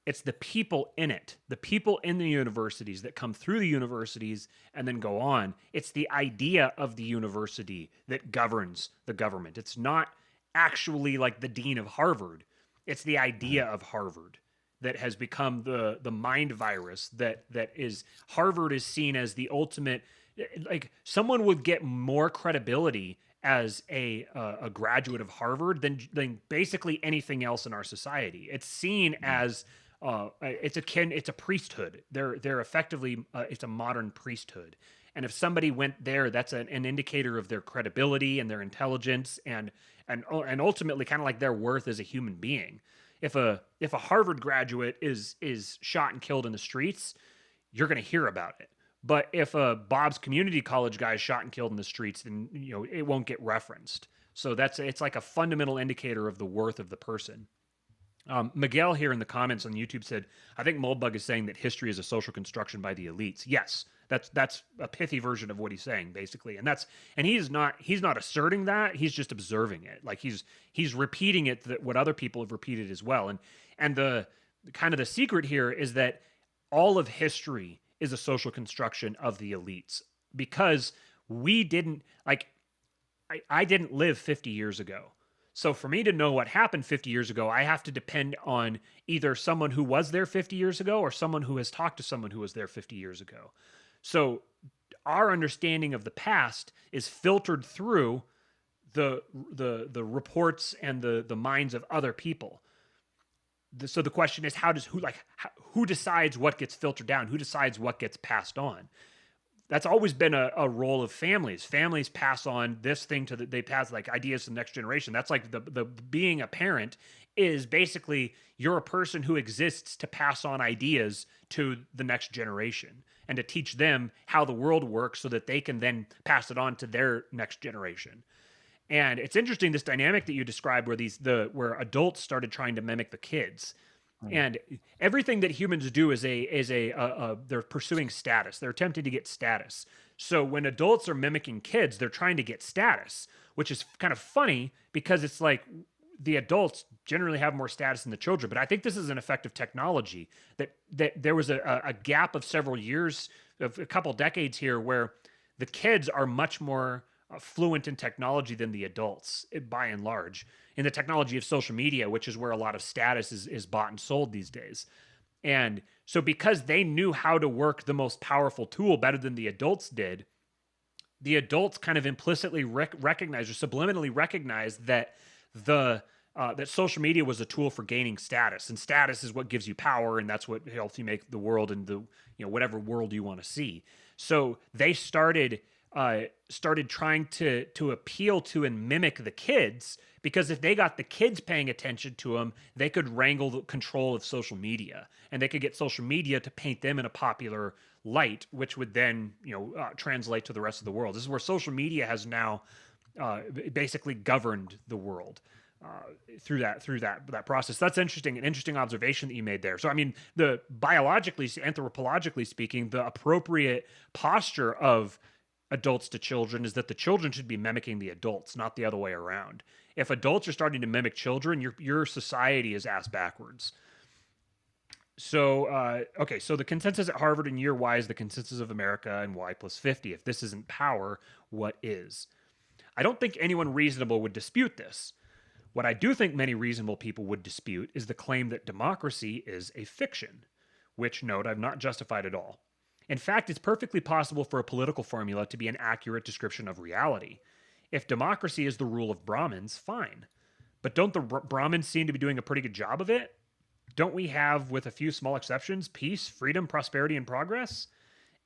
It's the people in it, the people in the universities that come through the universities and then go on. It's the idea of the university that governs the government. It's not actually like the dean of Harvard. It's the idea of Harvard that has become the mind virus that is. Harvard is seen as the ultimate. Like, someone would get more credibility as a graduate of Harvard than basically anything else in our society. It's seen as it's a priesthood. They're effectively it's a modern priesthood. And if somebody went there, that's an indicator of their credibility and their intelligence and ultimately kind of like their worth as a human being. If a Harvard graduate is shot and killed in the streets, you're going to hear about it. But if a Bob's Community College guy is shot and killed in the streets, then it won't get referenced. So it's like a fundamental indicator of the worth of the person. Miguel here in the comments on YouTube said, I think Moldbug is saying that history is a social construction by the elites. Yes, that's a pithy version of what he's saying, basically. And he's not asserting that, he's just observing it. Like he's repeating it, that what other people have repeated as well. And the kind of the secret here is that all of history is a social construction of the elites, because we didn't, like, I didn't live 50 years ago. So for me to know what happened 50 years ago, I have to depend on either someone who was there 50 years ago or someone who has talked to someone who was there 50 years ago. So our understanding of the past is filtered through the reports and the minds of other people. So the question is, who decides what gets filtered down? Who decides what gets passed on? That's always been a role of families. Families pass on this thing they pass like ideas to the next generation. That's like the being a parent is basically, you're a person who exists to pass on ideas to the next generation and to teach them how the world works so that they can then pass it on to their next generation. And it's interesting, this dynamic that you described where where adults started trying to mimic the kids. And everything that humans do is they're pursuing status. They're attempting to get status. So when adults are mimicking kids, they're trying to get status, which is kind of funny because it's like the adults generally have more status than the children. But I think this is an effect of technology, that there was a gap of several years, of a couple decades here, where the kids are much more fluent in technology than the adults, by and large, in the technology of social media, which is where a lot of status is bought and sold these days. And so because they knew how to work the most powerful tool better than the adults did, the adults kind of implicitly recognized or subliminally recognized that that social media was a tool for gaining status, and status is what gives you power, and that's what helps you make the world into whatever world you want to see. So they started trying to appeal to and mimic the kids, because if they got the kids paying attention to them, they could wrangle the control of social media, and they could get social media to paint them in a popular light, which would then translate to the rest of the world. This is where social media has now basically governed the world through that process. That's interesting, an interesting observation that you made there. So I mean, anthropologically speaking, the appropriate posture of adults to children is that the children should be mimicking the adults, not the other way around. If adults are starting to mimic children, your society is ass backwards. So, okay, so the consensus at Harvard in year Y is the consensus of America, and Y plus 50. If this isn't power, what is? I don't think anyone reasonable would dispute this. What I do think many reasonable people would dispute is the claim that democracy is a fiction, which, note, I've not justified at all. In fact, it's perfectly possible for a political formula to be an accurate description of reality. If democracy is the rule of Brahmins, fine. But don't the Brahmins seem to be doing a pretty good job of it? Don't we have, with a few small exceptions, peace, freedom, prosperity, and progress?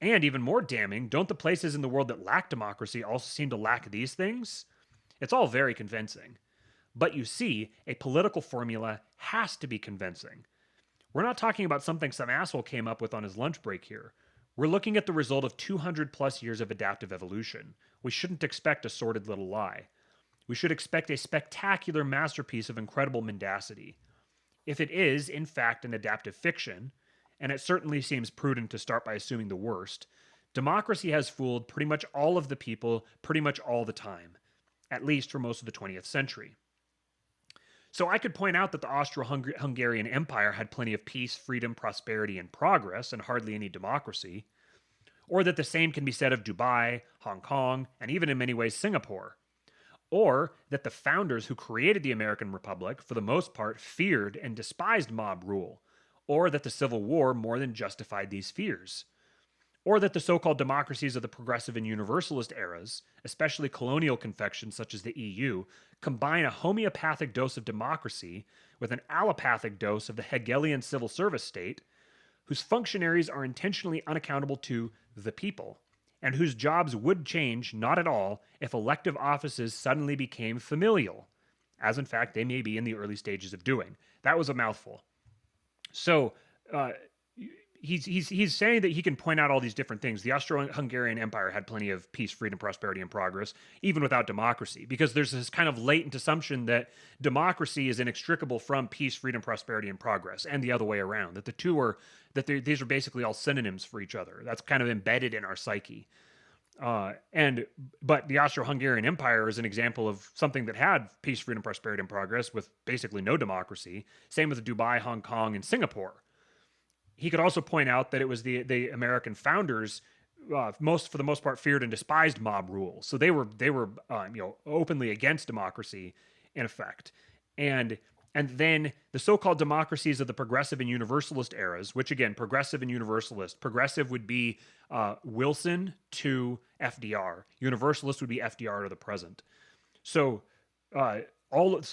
And even more damning, don't the places in the world that lack democracy also seem to lack these things? It's all very convincing. But you see, a political formula has to be convincing. We're not talking about something some asshole came up with on his lunch break here. We're looking at the result of 200 plus years of adaptive evolution. We shouldn't expect a sordid little lie. We should expect a spectacular masterpiece of incredible mendacity. If it is, in fact, an adaptive fiction, and it certainly seems prudent to start by assuming the worst, democracy has fooled pretty much all of the people pretty much all the time, at least for most of the 20th century. So I could point out that the Austro-Hungarian Empire had plenty of peace, freedom, prosperity, and progress, and hardly any democracy. Or that the same can be said of Dubai, Hong Kong, and even in many ways Singapore. Or that the founders who created the American Republic, for the most part, feared and despised mob rule. Or that the Civil War more than justified these fears. Or that the so-called democracies of the progressive and universalist eras, especially colonial confections such as the EU, combine a homeopathic dose of democracy with an allopathic dose of the Hegelian civil service state, whose functionaries are intentionally unaccountable to the people, and whose jobs would change not at all if elective offices suddenly became familial, as in fact they may be in the early stages of doing. That was a mouthful. So, he's saying that he can point out all these different things. The Austro-Hungarian Empire had plenty of peace, freedom, prosperity, and progress, even without democracy, because there's this kind of latent assumption that democracy is inextricable from peace, freedom, prosperity, and progress, and the other way around. That the two are these are basically all synonyms for each other. That's kind of embedded in our psyche. But the Austro-Hungarian Empire is an example of something that had peace, freedom, prosperity, and progress with basically no democracy. Same with Dubai, Hong Kong, and Singapore. He could also point out that it was the American founders, for the most part, feared and despised mob rule. So they were openly against democracy, in effect. And then the so-called democracies of the progressive and universalist eras, which again, progressive and universalist. Progressive would be Wilson to FDR. Universalist would be FDR to the present. So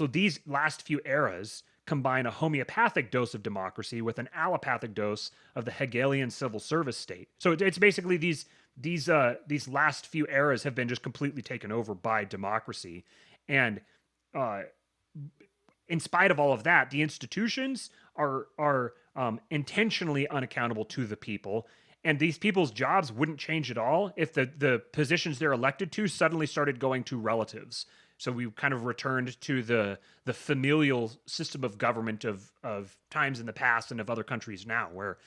these last few eras combine a homeopathic dose of democracy with an allopathic dose of the Hegelian civil service state. So it's basically these last few eras have been just completely taken over by democracy, and in spite of all of that, the institutions are intentionally unaccountable to the people, and these people's jobs wouldn't change at all if the positions they're elected to suddenly started going to relatives. So we kind of returned to the familial system of government of times in the past and of other countries now, where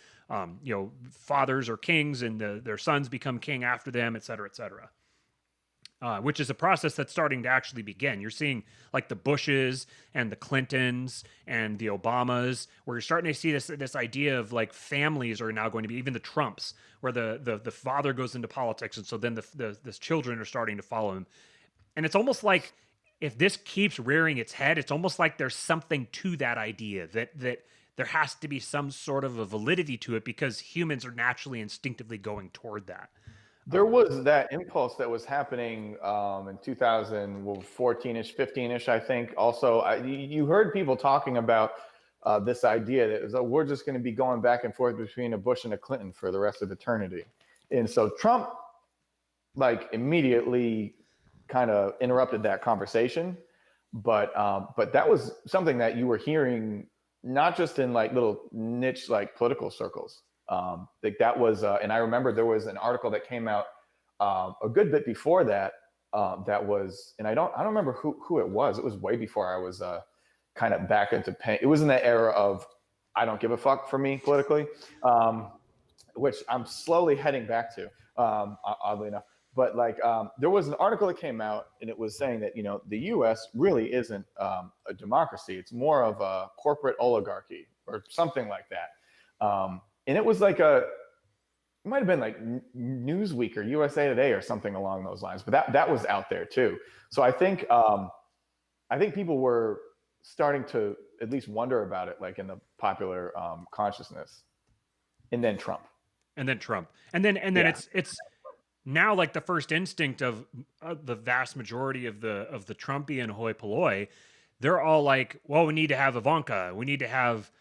fathers are kings and their sons become king after them, et cetera, et cetera. Which is a process that's starting to actually begin. You're seeing like the Bushes and the Clintons and the Obamas, where you're starting to see this idea of like families are now going to be, even the Trumps, where the father goes into politics, and so then the children are starting to follow him. And it's almost like if this keeps rearing its head, it's almost like there's something to that idea that there has to be some sort of a validity to it, because humans are naturally instinctively going toward that. There was that impulse that was happening in 2014-ish, 15-ish, I think. Also, you heard people talking about this idea that we're just going to be going back and forth between a Bush and a Clinton for the rest of eternity. And so Trump, like, immediately kind of interrupted that conversation. But that was something that you were hearing not just in like little niche like political circles. Like that was, and I remember there was an article that came out a good bit before that. That was, and I don't remember who it was. It was way before I was kind of back into paying. It was in that era of I don't give a fuck for me politically, which I'm slowly heading back to, oddly enough. But like there was an article that came out, and it was saying that the U.S. really isn't a democracy. It's more of a corporate oligarchy or something like that. And it was like it might have been like Newsweek or USA Today or something along those lines, but that was out there too. So I think people were starting to at least wonder about it, like in the popular consciousness, and then Trump. And then Trump, and then Yeah. it's now like the first instinct of the vast majority of the Trumpian hoi polloi. They're all like, well, we need to have Ivanka, we need to have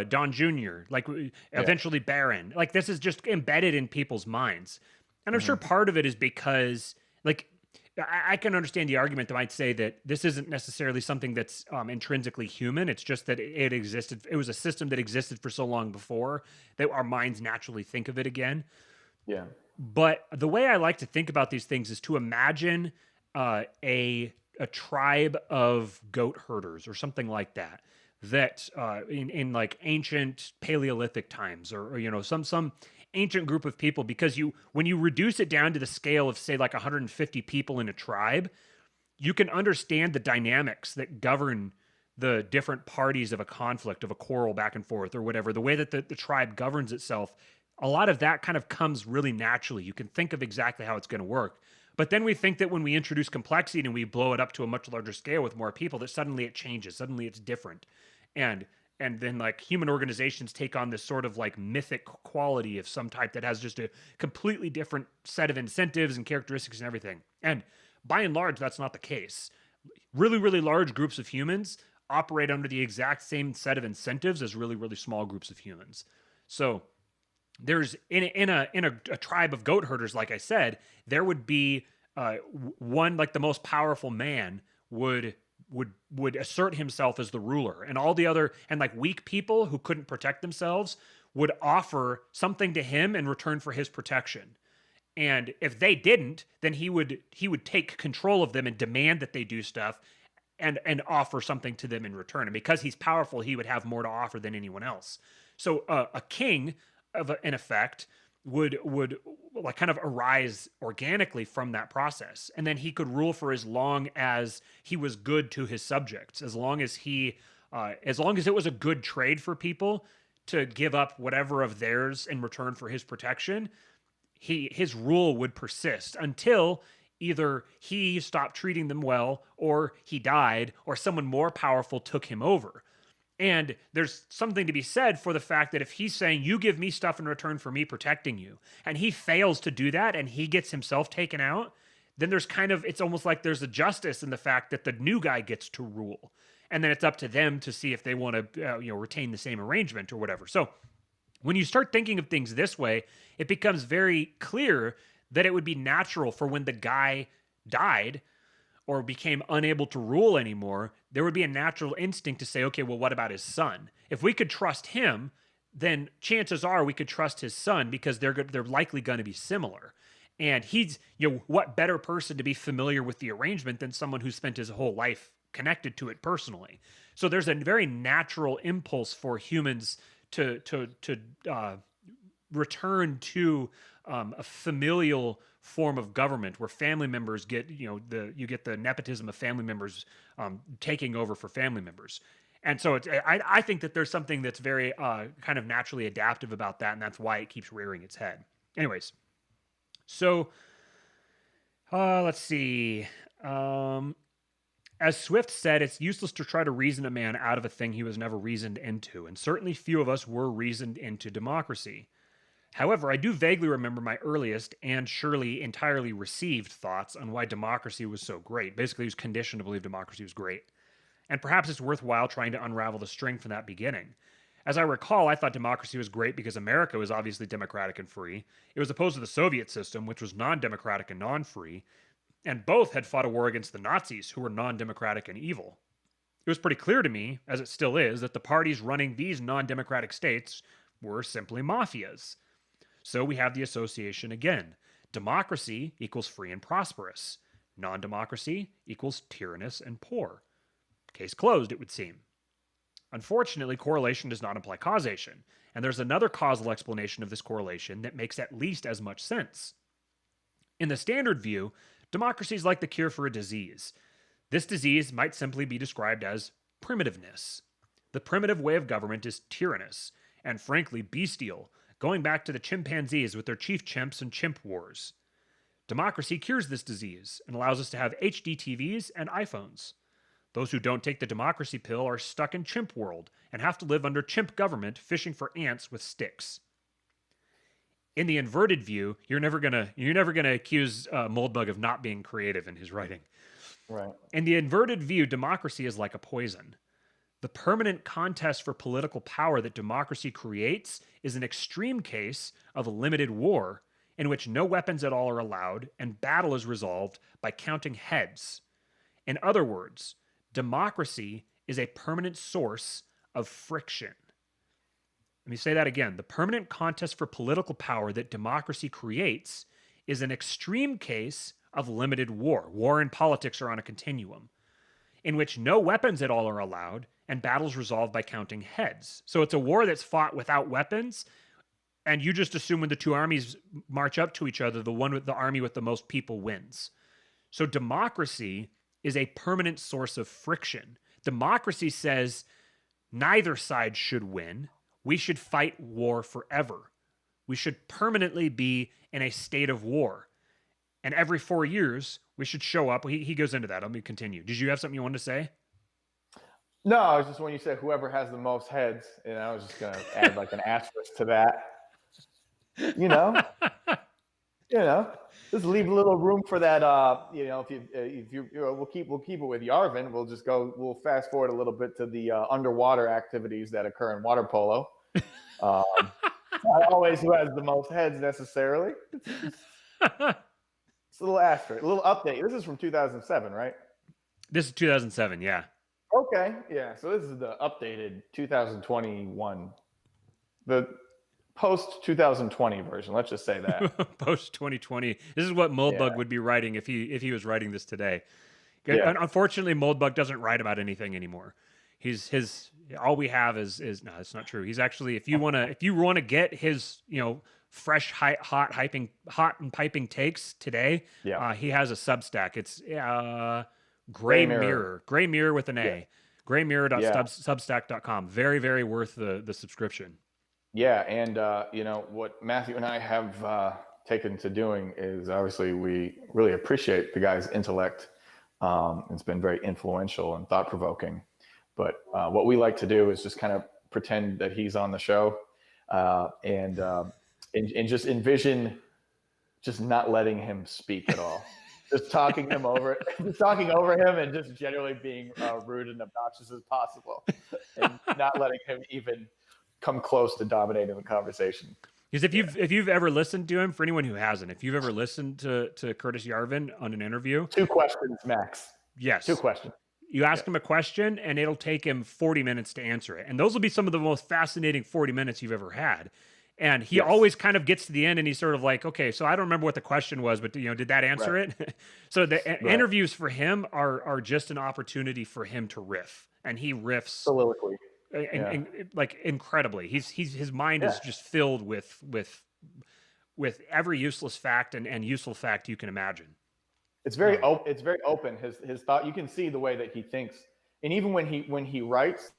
Don Jr., like Yeah. eventually Barron. Like this is just embedded in people's minds, and I'm sure part of it is because like I can understand the argument that might say that this isn't necessarily something that's intrinsically human. It's just that it existed. It was a system that existed for so long before that our minds naturally think of it again. Yeah. But the way I like to think about these things is to imagine a tribe of goat herders or something like that. That in like ancient Paleolithic times, or you know some ancient group of people, because you when you reduce it down to the scale of say like 150 people in a tribe, you can understand the dynamics that govern the different parties of a conflict, of a quarrel back and forth or whatever, the way that the tribe governs itself. A lot of that kind of comes really naturally. You can think of exactly how it's going to work. But then we think that when we introduce complexity and we blow it up to a much larger scale with more people, that suddenly it changes, suddenly it's different. And then like human organizations take on this sort of like mythic quality of some type that has just a completely different set of incentives and characteristics and everything. And by and large, that's not the case. Really, really large groups of humans operate under the exact same set of incentives as really, really small groups of humans. So there's in a tribe of goat herders, like I said, there would be one like the most powerful man would assert himself as the ruler, and all the other and like weak people who couldn't protect themselves would offer something to him in return for his protection. And if they didn't, then he would take control of them and demand that they do stuff and offer something to them in return. And because he's powerful, he would have more to offer than anyone else. So a king, in effect, would like kind of arise organically from that process, and then he could rule for as long as he was good to his subjects, as long as it was a good trade for people to give up whatever of theirs in return for his protection. His rule would persist until either he stopped treating them well, or he died, or someone more powerful took him over. And there's something to be said for the fact that if he's saying, you give me stuff in return for me protecting you, and he fails to do that and he gets himself taken out, then there's kind of, it's almost like there's a justice in the fact that the new guy gets to rule. And then it's up to them to see if they want to, retain the same arrangement or whatever. So when you start thinking of things this way, it becomes very clear that it would be natural for when the guy died or became unable to rule anymore, there would be a natural instinct to say, okay, well, what about his son? If we could trust him, then chances are we could trust his son, because they're likely going to be similar. And he's, what better person to be familiar with the arrangement than someone who spent his whole life connected to it personally? So there's a very natural impulse for humans to return to a familial form of government where family members get, you get the nepotism of family members taking over for family members. And so I think that there's something that's very kind of naturally adaptive about that, and that's why it keeps rearing its head. Anyways, so let's see. As Swift said, it's useless to try to reason a man out of a thing he was never reasoned into, and certainly few of us were reasoned into democracy. However, I do vaguely remember my earliest and surely entirely received thoughts on why democracy was so great. Basically, he was conditioned to believe democracy was great. And perhaps it's worthwhile trying to unravel the string from that beginning. As I recall, I thought democracy was great because America was obviously democratic and free. It was opposed to the Soviet system, which was non-democratic and non-free. And both had fought a war against the Nazis, who were non-democratic and evil. It was pretty clear to me, as it still is, that the parties running these non-democratic states were simply mafias. So we have the association again. Democracy equals free and prosperous. Non-democracy equals tyrannous and poor. Case closed, it would seem. Unfortunately, correlation does not imply causation, and there's another causal explanation of this correlation that makes at least as much sense. In the standard view, democracy is like the cure for a disease. This disease might simply be described as primitiveness. The primitive way of government is tyrannous and frankly bestial. going back to the chimpanzees with their chief chimps and chimp wars. Democracy cures this disease and allows us to have HD TVs and iPhones. Those who don't take the democracy pill are stuck in chimp world and have to live under chimp government fishing for ants with sticks. In the inverted view, you're never gonna accuse Moldbug of not being creative in his writing. Right. In the inverted view, democracy is like a poison. The permanent contest for political power that democracy creates is an extreme case of a limited war in which no weapons at all are allowed and battle is resolved by counting heads. In other words, democracy is a permanent source of friction. Let me say that again. The permanent contest for political power that democracy creates is an extreme case of limited war. War and politics are on a continuum in which no weapons at all are allowed and battles resolved by counting heads. So it's a war that's fought without weapons, and you just assume when the two armies march up to each other, the army with the most people wins. So democracy is a permanent source of friction. Democracy says neither side should win. We should fight war forever. We should permanently be in a state of war. And every 4 years, we should show up. He goes into that. Let me continue. Did you have something you wanted to say? No, I was just when you said whoever has the most heads, and I was just going to add like an asterisk to that. You know, just leave a little room for that. If you we'll keep it with Yarvin. We'll fast forward a little bit to the underwater activities that occur in water polo. Not always who has the most heads necessarily. It's a little asterisk, a little update. This is from 2007, right? This is 2007, yeah. Okay, yeah. So this is the updated 2021, the post 2020 version. Let's just say that post 2020. This is what Moldbug would be writing if he was writing this today. Yeah. Unfortunately, Moldbug doesn't write about anything anymore. All we have is no, that's not true. He's actually if you want to get his fresh hot and piping takes today, he has a Substack. It's Gray Mirror with an A. Yeah. graymirror.substack.com. Very, very worth the subscription. Yeah, and what Matthew and I have taken to doing is obviously we really appreciate the guy's intellect. It's been very influential and thought-provoking. But what we like to do is just kind of pretend that he's on the show and just envision just not letting him speak at all. Just talking over him and just generally being rude and obnoxious as possible and not letting him even come close to dominating the conversation. Because if you've ever listened to him, for anyone who hasn't, if you've ever listened to Curtis Yarvin on an interview, 2 questions max. Yes, 2 questions. You ask him a question and it'll take him 40 minutes to answer it, and those will be some of the most fascinating 40 minutes you've ever had. And he always kind of gets to the end and he's sort of like, okay, so I don't remember what the question was, but did that answer it? So the interviews for him are just an opportunity for him to riff, and he riffs soliloquy. Like incredibly. His mind is just filled with every useless fact and useful fact you can imagine. It's very open. His thought, you can see the way that he thinks, and even when he writes,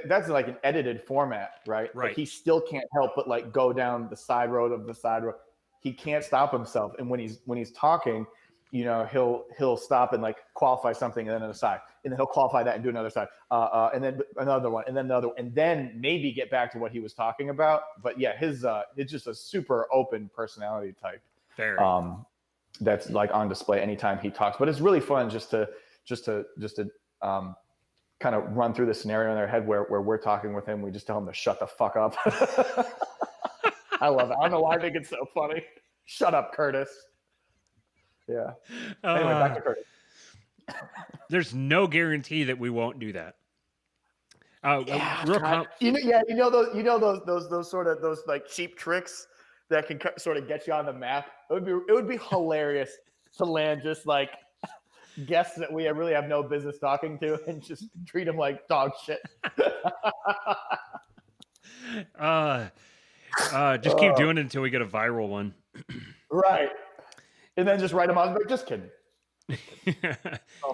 that's like an edited format, right? Right. Like he still can't help but like go down the side road of the side road. He can't stop himself, and when he's talking, he'll stop and like qualify something and then another side, and then he'll qualify that and do another side, and then another one, and then another, and then maybe get back to what he was talking about. But yeah, it's just a super open personality type. Very. That's like on display anytime he talks. But it's really fun just to kind of run through the scenario in their head where we're talking with him. We just tell him to shut the fuck up. I love it. I don't know why I think it's so funny. Shut up, Curtis. Yeah. Anyway, back to Curtis. There's no guarantee that we won't do that. Those sort of those like cheap tricks that can sort of get you on the map. It would be hilarious to land just like guests that we really have no business talking to and just treat them like dog shit. Just keep doing it until we get a viral one. Right. And then just write them out. Just kidding.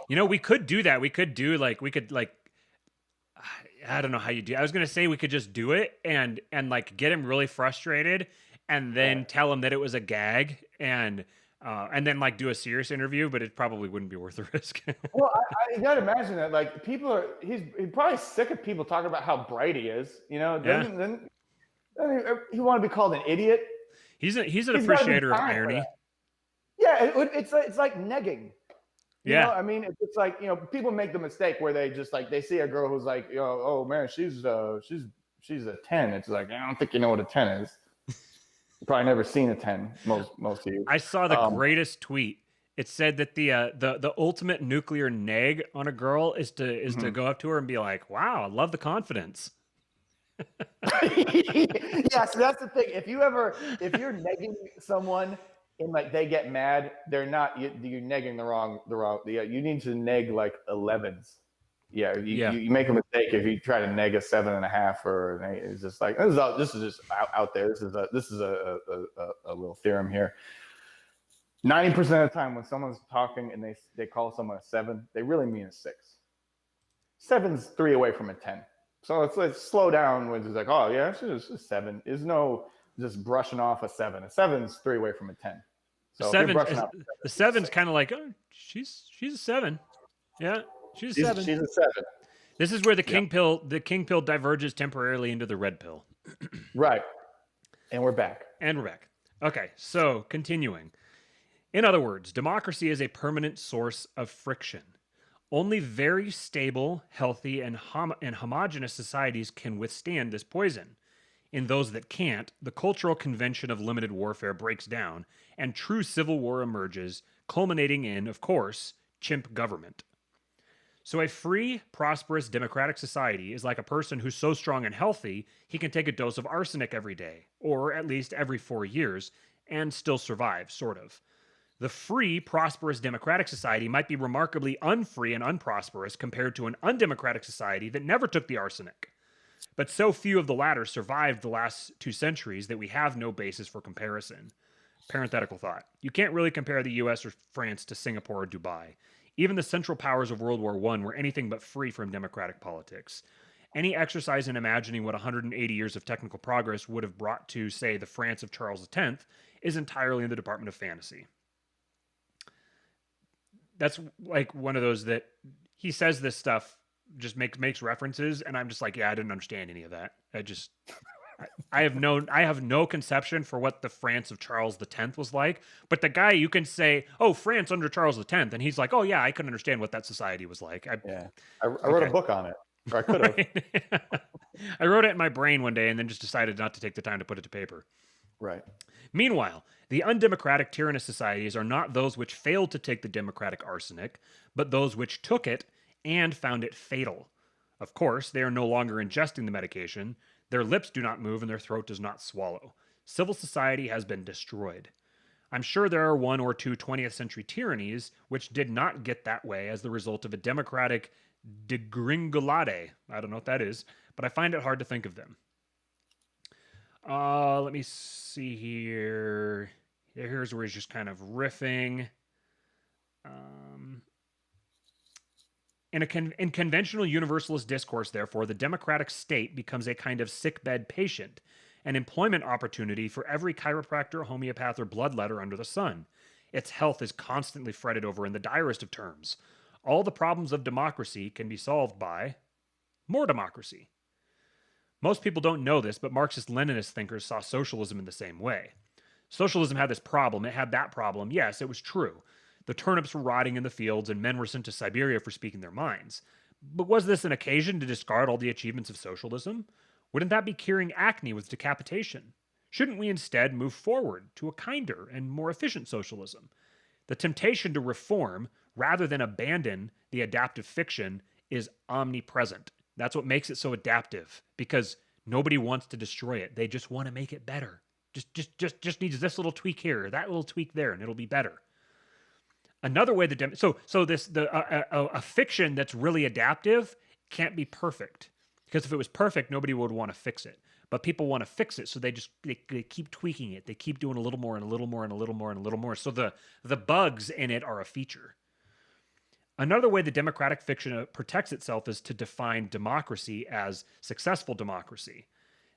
We could do that. We could I don't know how you do. I was gonna say we could just do it and like get him really frustrated, and then tell him that it was a gag, and then like do a serious interview, but it probably wouldn't be worth the risk. Well, you gotta imagine that like he's probably sick of people talking about how bright he is. You know, then he want to be called an idiot. He's an appreciator of irony. Yeah, it's like negging. You Yeah. know, I mean, it's like, you know, people make the mistake where they just like, they see a girl who's like, oh man, she's a 10. It's like, I don't think you know what a 10 is. You've probably never seen a 10, most of you. I saw the greatest tweet. It said that the ultimate nuclear neg on a girl is to go up to her and be like, wow, I love the confidence. Yeah, so that's the thing. If you're negging someone and like they get mad, you're negging the wrong. You need to neg like 11s. Yeah, you make a mistake if you try to neg a 7.5 or an 8. It's just like this is just out there. This is a little theorem here. 90% of the time when someone's talking and they call someone a 7, they really mean a 6. 7's 3 away from a 10. So let's slow down when it's like, oh yeah, it's a 7. There's no just brushing off a 7. A 7's 3 away from a 10. So the 7's kind of like, oh, she's a 7. Yeah, she's a 7. She's a 7. This is where the king pill diverges temporarily into the red pill. Right. And we're back. Okay, so continuing. In other words, democracy is a permanent source of friction. Only very stable, healthy, and homogeneous societies can withstand this poison. In those that can't, the cultural convention of limited warfare breaks down, and true civil war emerges, culminating in, of course, chimp government. So a free, prosperous, democratic society is like a person who's so strong and healthy, he can take a dose of arsenic every day, or at least every 4 years, and still survive, sort of. The free, prosperous democratic society might be remarkably unfree and unprosperous compared to an undemocratic society that never took the arsenic. But so few of the latter survived the last 2 centuries that we have no basis for comparison. Parenthetical thought. You can't really compare the US or France to Singapore or Dubai. Even the Central Powers of World War I were anything but free from democratic politics. Any exercise in imagining what 180 years of technical progress would have brought to, say, the France of Charles X is entirely in the department of fantasy. That's like one of those that he says this stuff, just makes references, and I'm just like, yeah, I didn't understand any of that. I have no conception for what the France of Charles X was like. But the guy, you can say, oh, France under Charles X, and he's like, oh yeah, I can understand what that society was like. I wrote a book on it, or I could have. Right? I wrote it in my brain one day, and then just decided not to take the time to put it to paper. Right. Meanwhile, the undemocratic tyrannous societies are not those which failed to take the democratic arsenic, but those which took it and found it fatal. Of course, they are no longer ingesting the medication, their lips do not move, and their throat does not swallow. Civil society has been destroyed. I'm sure there are 1 or 2 20th century tyrannies which did not get that way as the result of a democratic degringolade. I don't know what that is, but I find it hard to think of them. Let me see here. Here's where he's just kind of riffing. In conventional universalist discourse, therefore, the democratic state becomes a kind of sickbed patient, an employment opportunity for every chiropractor, homeopath, or bloodletter under the sun. Its health is constantly fretted over in the direst of terms. All the problems of democracy can be solved by more democracy. Most people don't know this, but Marxist-Leninist thinkers saw socialism in the same way. Socialism had this problem, it had that problem. Yes, it was true. The turnips were rotting in the fields and men were sent to Siberia for speaking their minds. But was this an occasion to discard all the achievements of socialism? Wouldn't that be curing acne with decapitation? Shouldn't we instead move forward to a kinder and more efficient socialism? The temptation to reform, rather than abandon the adaptive fiction, is omnipresent. That's what makes it so adaptive, because nobody wants to destroy it. They just want to make it better. Just needs this little tweak here, that little tweak there, and it'll be better. Another way a fiction that's really adaptive can't be perfect, because if it was perfect, nobody would want to fix it. But people want to fix it, so they keep tweaking it. They keep doing a little more and a little more and a little more and a little more. So the bugs in it are a feature. Another way the democratic fiction protects itself is to define democracy as successful democracy.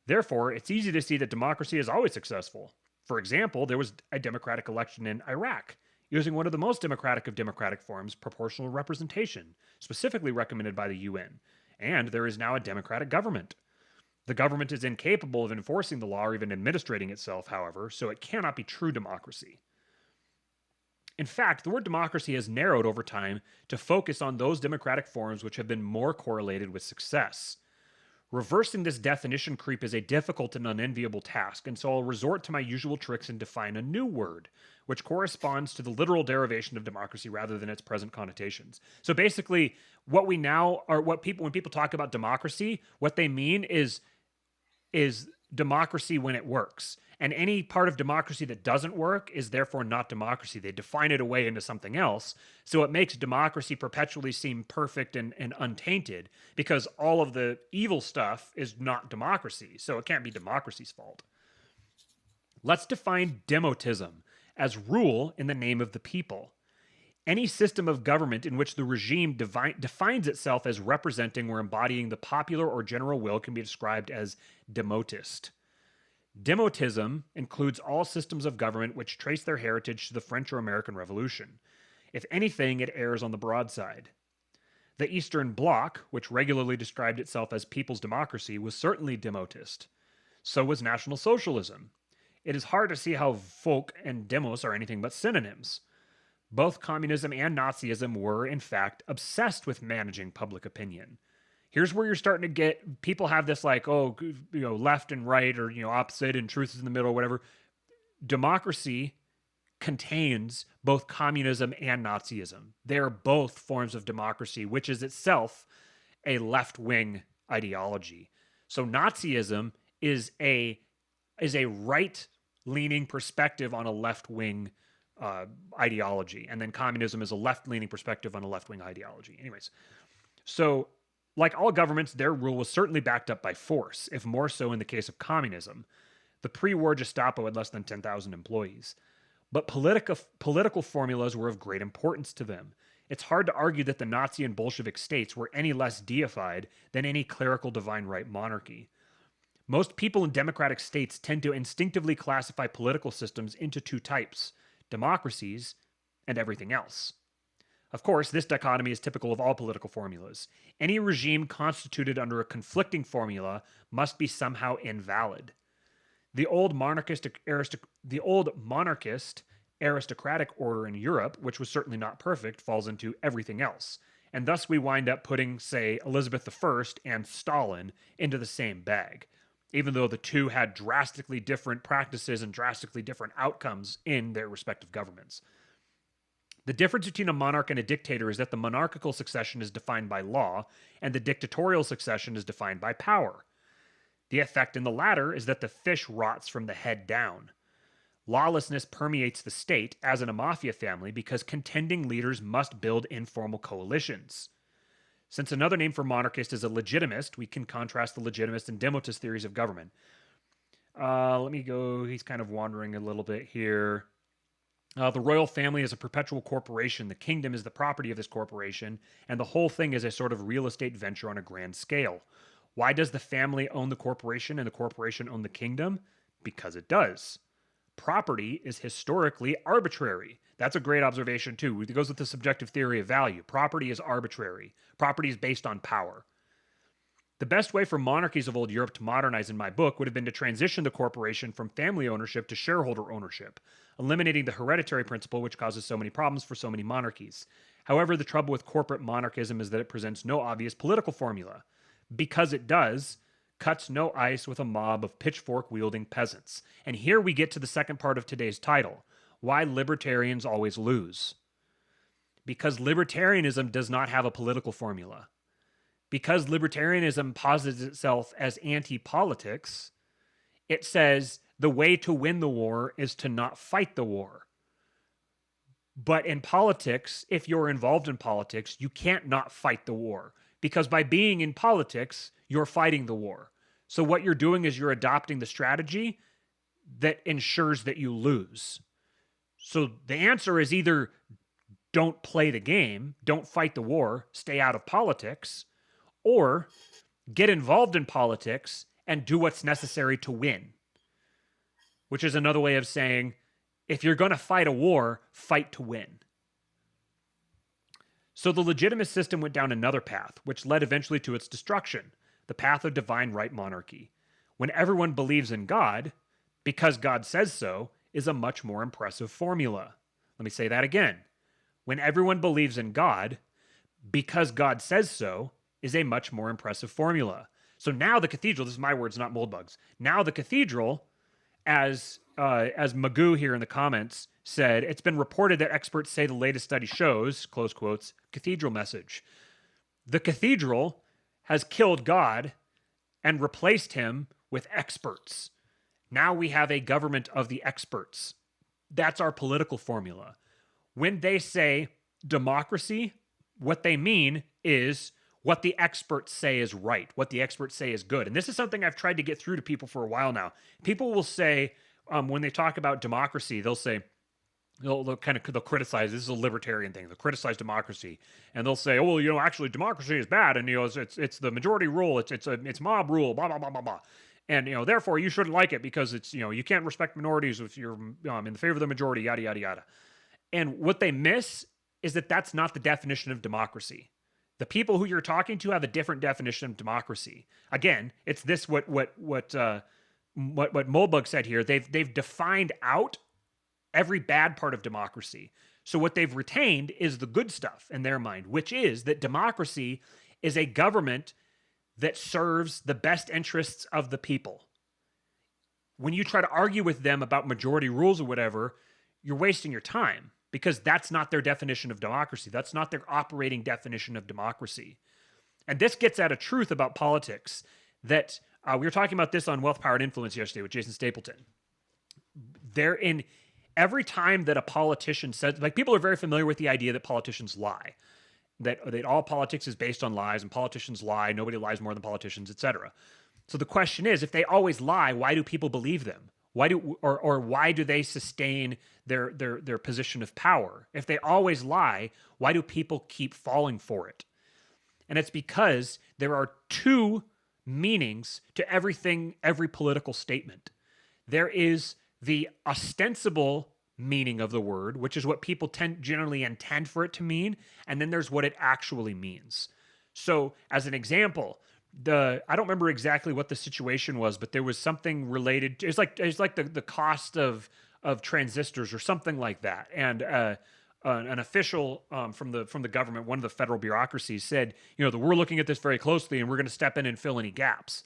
Therefore, it's easy to see that democracy is always successful. For example, there was a democratic election in Iraq using one of the most democratic of democratic forms, proportional representation, specifically recommended by the UN. And there is now a democratic government. The government is incapable of enforcing the law or even administrating itself, however, so it cannot be true democracy. In fact, the word democracy has narrowed over time to focus on those democratic forms which have been more correlated with success. Reversing this definition creep is a difficult and unenviable task, and so I'll resort to my usual tricks and define a new word, which corresponds to the literal derivation of democracy rather than its present connotations. So basically, what we now are, when people talk about democracy, what they mean is democracy when it works. And any part of democracy that doesn't work is therefore not democracy. They define it away into something else. So it makes democracy perpetually seem perfect and untainted because all of the evil stuff is not democracy. So it can't be democracy's fault. Let's define demotism as rule in the name of the people. Any system of government in which the regime defines itself as representing or embodying the popular or general will can be described as demotist. Demotism includes all systems of government which trace their heritage to the French or American Revolution. If anything, it errs on the broad side. The Eastern Bloc, which regularly described itself as people's democracy, was certainly demotist. So was National Socialism. It is hard to see how folk and demos are anything but synonyms. Both communism and Nazism were, in fact, obsessed with managing public opinion. Here's where you're starting to get, people have this like, oh, you know, left and right or, you know, opposite and truth is in the middle or whatever. Democracy contains both communism and Nazism. They are both forms of democracy, which is itself a left-wing ideology. So Nazism is a right-leaning perspective on a left-wing ideology. And then communism is a left-leaning perspective on a left-wing ideology. Anyways, so like all governments, their rule was certainly backed up by force, if more so in the case of communism. The pre-war Gestapo had less than 10,000 employees. But political formulas were of great importance to them. It's hard to argue that the Nazi and Bolshevik states were any less deified than any clerical divine right monarchy. Most people in democratic states tend to instinctively classify political systems into two types: democracies and everything else. Of course, this dichotomy is typical of all political formulas. Any regime constituted under a conflicting formula must be somehow invalid. The old monarchist aristocratic order in Europe, which was certainly not perfect, falls into everything else. And thus we wind up putting, say, Elizabeth I and Stalin into the same bag, even though the two had drastically different practices and drastically different outcomes in their respective governments. The difference between a monarch and a dictator is that the monarchical succession is defined by law, and the dictatorial succession is defined by power. The effect in the latter is that the fish rots from the head down. Lawlessness permeates the state, as in a mafia family, because contending leaders must build informal coalitions. Since another name for monarchist is a legitimist, we can contrast the legitimist and demotist theories of government. Let me go, he's kind of wandering a little bit here. The royal family is a perpetual corporation. The kingdom is the property of this corporation, and the whole thing is a sort of real estate venture on a grand scale. Why does the family own the corporation and the corporation own the kingdom? Because it does. Property is historically arbitrary. That's a great observation, too. It goes with the subjective theory of value. Property is arbitrary. Property is based on power. The best way for monarchies of old Europe to modernize in my book would have been to transition the corporation from family ownership to shareholder ownership, eliminating the hereditary principle which causes so many problems for so many monarchies. However, the trouble with corporate monarchism is that it presents no obvious political formula. Because it does, cuts no ice with a mob of pitchfork-wielding peasants. And here we get to the second part of today's title: Why Libertarians Always Lose. Because libertarianism does not have a political formula. Because libertarianism posits itself as anti-politics, it says the way to win the war is to not fight the war. But in politics, if you're involved in politics, you can't not fight the war. Because by being in politics, you're fighting the war. So what you're doing is you're adopting the strategy that ensures that you lose. So the answer is either don't play the game, don't fight the war, stay out of politics, or get involved in politics and do what's necessary to win, which is another way of saying, if you're going to fight a war, fight to win. So the legitimist system went down another path, which led eventually to its destruction, the path of divine right monarchy. When everyone believes in God, because God says so, is a much more impressive formula. Let me say that again. When everyone believes in God, because God says so, is a much more impressive formula. So now the cathedral, this is my words, not Moldbug's. Now the cathedral, as Magoo here in the comments said, it's been reported that experts say the latest study shows, close quotes, cathedral message. The cathedral has killed God and replaced him with experts. Now we have a government of the experts. That's our political formula. When they say democracy, what they mean is what the experts say is right, what the experts say is good. And this is something I've tried to get through to people for a while now. People will say, when they talk about democracy, they'll say, they'll criticize, this is a libertarian thing, they'll criticize democracy. And they'll say, oh, well, actually democracy is bad. And, it's the majority rule, it's mob rule, blah, blah, blah, blah, blah. And, therefore you shouldn't like it because it's, you can't respect minorities if you're in favor of the majority, yada, yada, yada. And what they miss is that that's not the definition of democracy. The people who you're talking to have a different definition of democracy. Again, it's this what Moldbug said here. They've defined out every bad part of democracy. So what they've retained is the good stuff in their mind, which is that democracy is a government that serves the best interests of the people. When you try to argue with them about majority rules or whatever, you're wasting your time, because that's not their definition of democracy. That's not their operating definition of democracy. And this gets at a truth about politics that we were talking about this on Wealth, Power, and Influence yesterday with Jason Stapleton. Every time that a politician says, like, people are very familiar with the idea that politicians lie, that all politics is based on lies and politicians lie, nobody lies more than politicians, etc. So the question is, if they always lie, why do people believe them? Why do they sustain their position of power? If they always lie, why do people keep falling for it? And it's because there are two meanings to everything, every political statement. There is the ostensible meaning of the word, which is what people generally intend for it to mean, and then there's what it actually means. So, as an example, I don't remember exactly what the situation was, but there was something related to, it's like the cost of transistors or something like that. And an official from the government, one of the federal bureaucracies, said, we're looking at this very closely and we're going to step in and fill any gaps.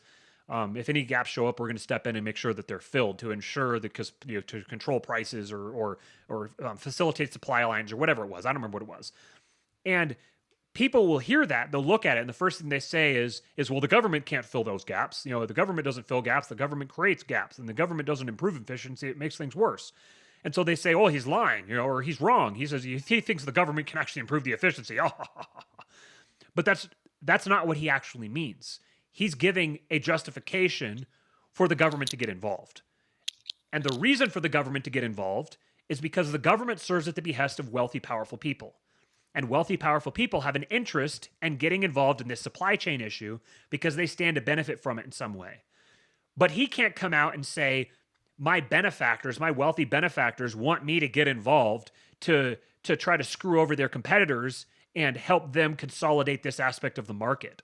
If any gaps show up, we're going to step in and make sure that they're filled to ensure that, because to control prices or facilitate supply lines or whatever it was. I don't remember what it was. And people will hear that, they'll look at it, and the first thing they say is, well, the government can't fill those gaps. The government doesn't fill gaps, the government creates gaps, and the government doesn't improve efficiency, it makes things worse. And so they say, oh, he's lying, or he's wrong. He says he thinks the government can actually improve the efficiency. But that's not what he actually means. He's giving a justification for the government to get involved. And the reason for the government to get involved is because the government serves at the behest of wealthy, powerful people. And wealthy, powerful people have an interest in getting involved in this supply chain issue because they stand to benefit from it in some way. But he can't come out and say, my benefactors, my wealthy benefactors want me to get involved to try to screw over their competitors and help them consolidate this aspect of the market.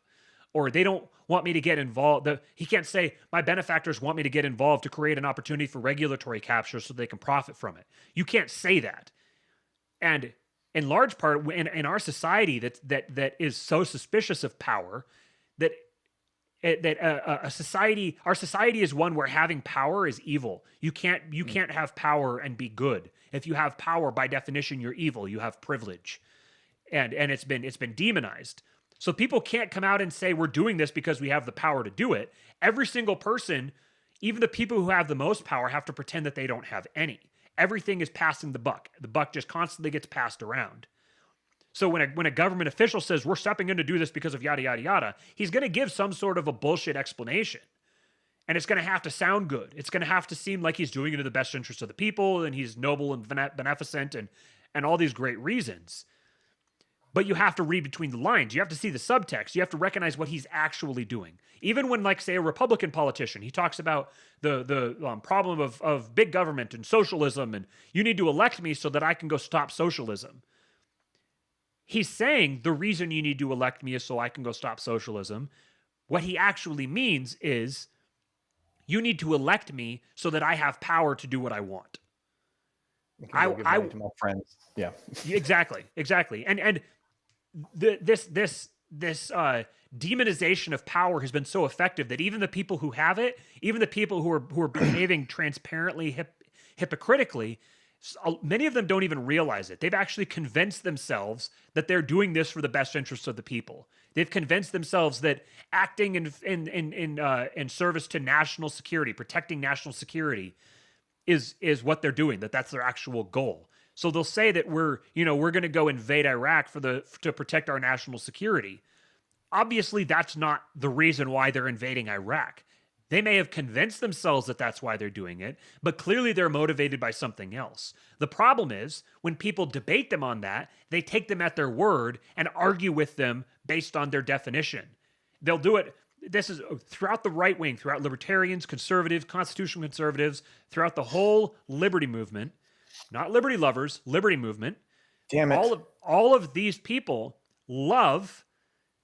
Or they don't want me to get involved. He can't say, my benefactors want me to get involved to create an opportunity for regulatory capture so they can profit from it. You can't say that. And in large part, in our society that is so suspicious of power, our society is one where having power is evil. You can't have power and be good. If you have power, by definition, you're evil. You have privilege, and it's been demonized. So people can't come out and say we're doing this because we have the power to do it. Every single person, even the people who have the most power, have to pretend that they don't have any. Everything is passing the buck. The buck just constantly gets passed around. So when a government official says we're stepping in to do this because of yada, yada, yada, he's going to give some sort of a bullshit explanation. And it's going to have to sound good. It's going to have to seem like he's doing it in the best interest of the people and he's noble and beneficent and all these great reasons. But you have to read between the lines. You have to see the subtext. You have to recognize what he's actually doing. Even when, like, say, a Republican politician, he talks about the problem of big government and socialism, and you need to elect me so that I can go stop socialism. He's saying the reason you need to elect me is so I can go stop socialism. What he actually means is you need to elect me so that I have power to do what I want. I give money to my friends. Yeah. Exactly. And this demonization of power has been so effective that even the people who have it, even the people who are behaving transparently hypocritically, many of them don't even realize it. They've actually convinced themselves that they're doing this for the best interests of the people. They've convinced themselves that acting in service to national security, protecting national security, is what they're doing. That's their actual goal. So they'll say that we're going to go invade Iraq to protect our national security. Obviously, that's not the reason why they're invading Iraq. They may have convinced themselves that that's why they're doing it, but clearly they're motivated by something else. The problem is when people debate them on that, they take them at their word and argue with them based on their definition. They'll do it. This is throughout the right wing, throughout libertarians, conservatives, constitutional conservatives, throughout the whole liberty movement, not liberty lovers, liberty movement. Damn it. All of these people love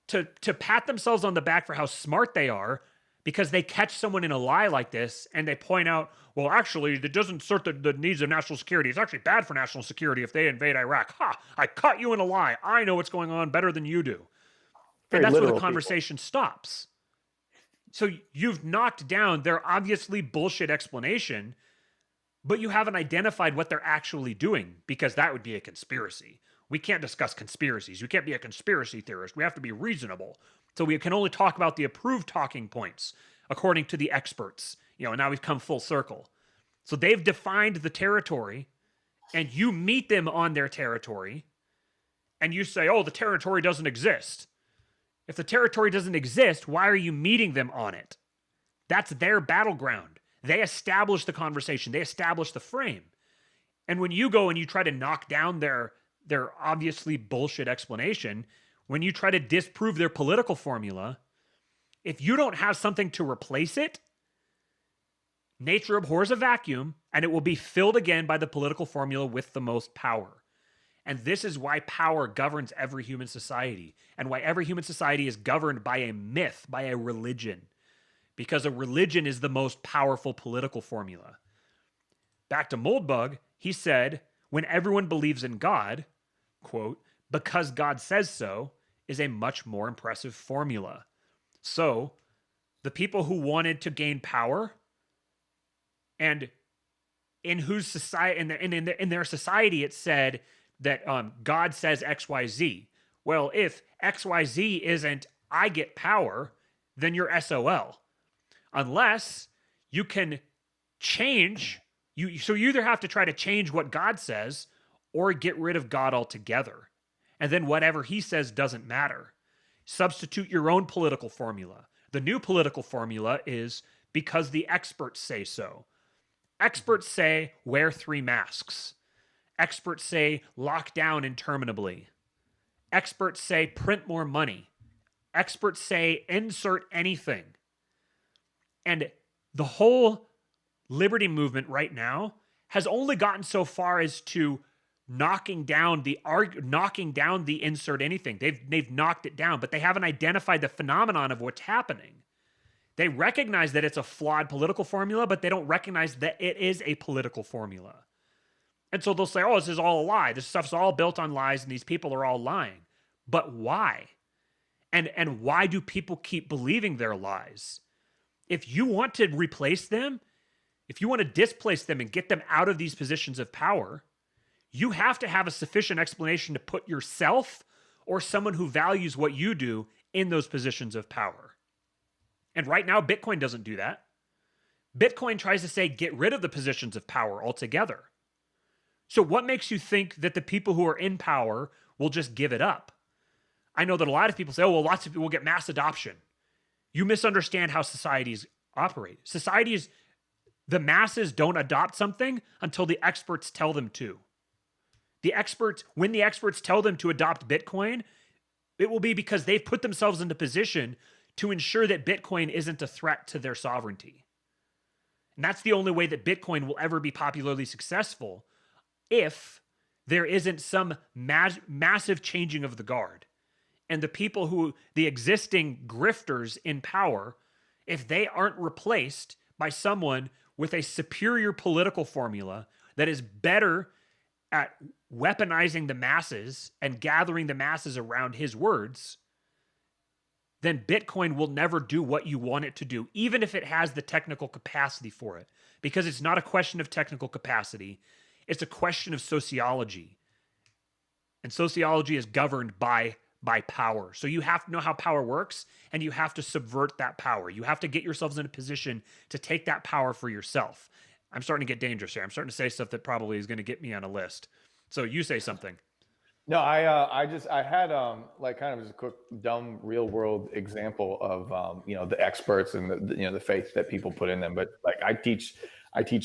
to pat themselves on the back for how smart they are, because they catch someone in a lie like this and they point out, well, actually, it doesn't serve the needs of national security. It's actually bad for national security if they invade Iraq. Ha! I caught you in a lie. I know what's going on better than you do. And that's where the conversation stops. So you've knocked down their obviously bullshit explanation, but you haven't identified what they're actually doing, because that would be a conspiracy. We can't discuss conspiracies. We can't be a conspiracy theorist. We have to be reasonable. So we can only talk about the approved talking points according to the experts. Now we've come full circle. So they've defined the territory, and you meet them on their territory, and you say, oh, the territory doesn't exist. If the territory doesn't exist, why are you meeting them on it? That's their battleground. They establish the conversation. They establish the frame. And when you go and you try to knock down their obviously bullshit explanation, when you try to disprove their political formula, if you don't have something to replace it, nature abhors a vacuum, and it will be filled again by the political formula with the most power. And this is why power governs every human society, and why every human society is governed by a myth, by a religion, because a religion is the most powerful political formula. Back to Moldbug, he said, when everyone believes in God, quote, because God says so, is a much more impressive formula. So the people who wanted to gain power, and in whose society, in their society, it said that God says XYZ. Well, if XYZ isn't I get power, then you're SOL. Unless you can change, so you either have to try to change what God says or get rid of God altogether. And then whatever he says doesn't matter. Substitute your own political formula. The new political formula is because the experts say so. Experts say wear 3 masks. Experts say lock down interminably. Experts say print more money. Experts say insert anything. And the whole liberty movement right now has only gotten so far as to knocking down the insert anything. They've knocked it down, but they haven't identified the phenomenon of what's happening. They recognize that it's a flawed political formula, but they don't recognize that it is a political formula. And so they'll say, oh, this is all a lie. This stuff's all built on lies, and these people are all lying. But why? And why do people keep believing their lies? If you want to replace them, if you want to displace them and get them out of these positions of power, you have to have a sufficient explanation to put yourself or someone who values what you do in those positions of power. And right now, Bitcoin doesn't do that. Bitcoin tries to say, get rid of the positions of power altogether. So what makes you think that the people who are in power will just give it up? I know that a lot of people say, oh, well, lots of people will get mass adoption. You misunderstand how societies operate. Societies, the masses don't adopt something until the experts tell them to. When the experts tell them to adopt Bitcoin, it will be because they've put themselves into position to ensure that Bitcoin isn't a threat to their sovereignty. And that's the only way that Bitcoin will ever be popularly successful, if there isn't some massive changing of the guard. And the existing grifters in power, if they aren't replaced by someone with a superior political formula that is better at weaponizing the masses and gathering the masses around his words, then Bitcoin will never do what you want it to do, even if it has the technical capacity for it. Because it's not a question of technical capacity, it's a question of sociology. And sociology is governed by power. So you have to know how power works, and you have to subvert that power. You have to get yourselves in a position to take that power for yourself. I'm starting to get dangerous here. I'm starting to say stuff that probably is going to get me on a list. So you say something. No, I had like kind of just a quick dumb real world example of the experts and the faith that people put in them. But like I teach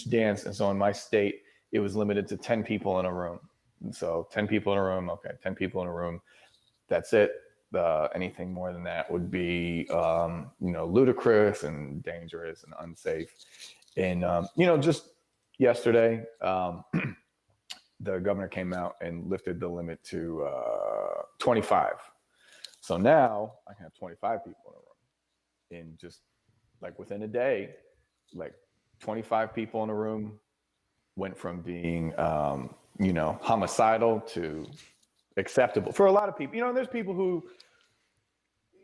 dance, and so in my state it was limited to 10 people in a room. And so 10 people in a room, okay, 10 people in a room, that's it. Anything more than that would be ludicrous and dangerous and unsafe. And just yesterday, the governor came out and lifted the limit to 25. So now I can have 25 people in a room. And just like within a day, like 25 people in a room went from being, homicidal to acceptable for a lot of people. There's people who,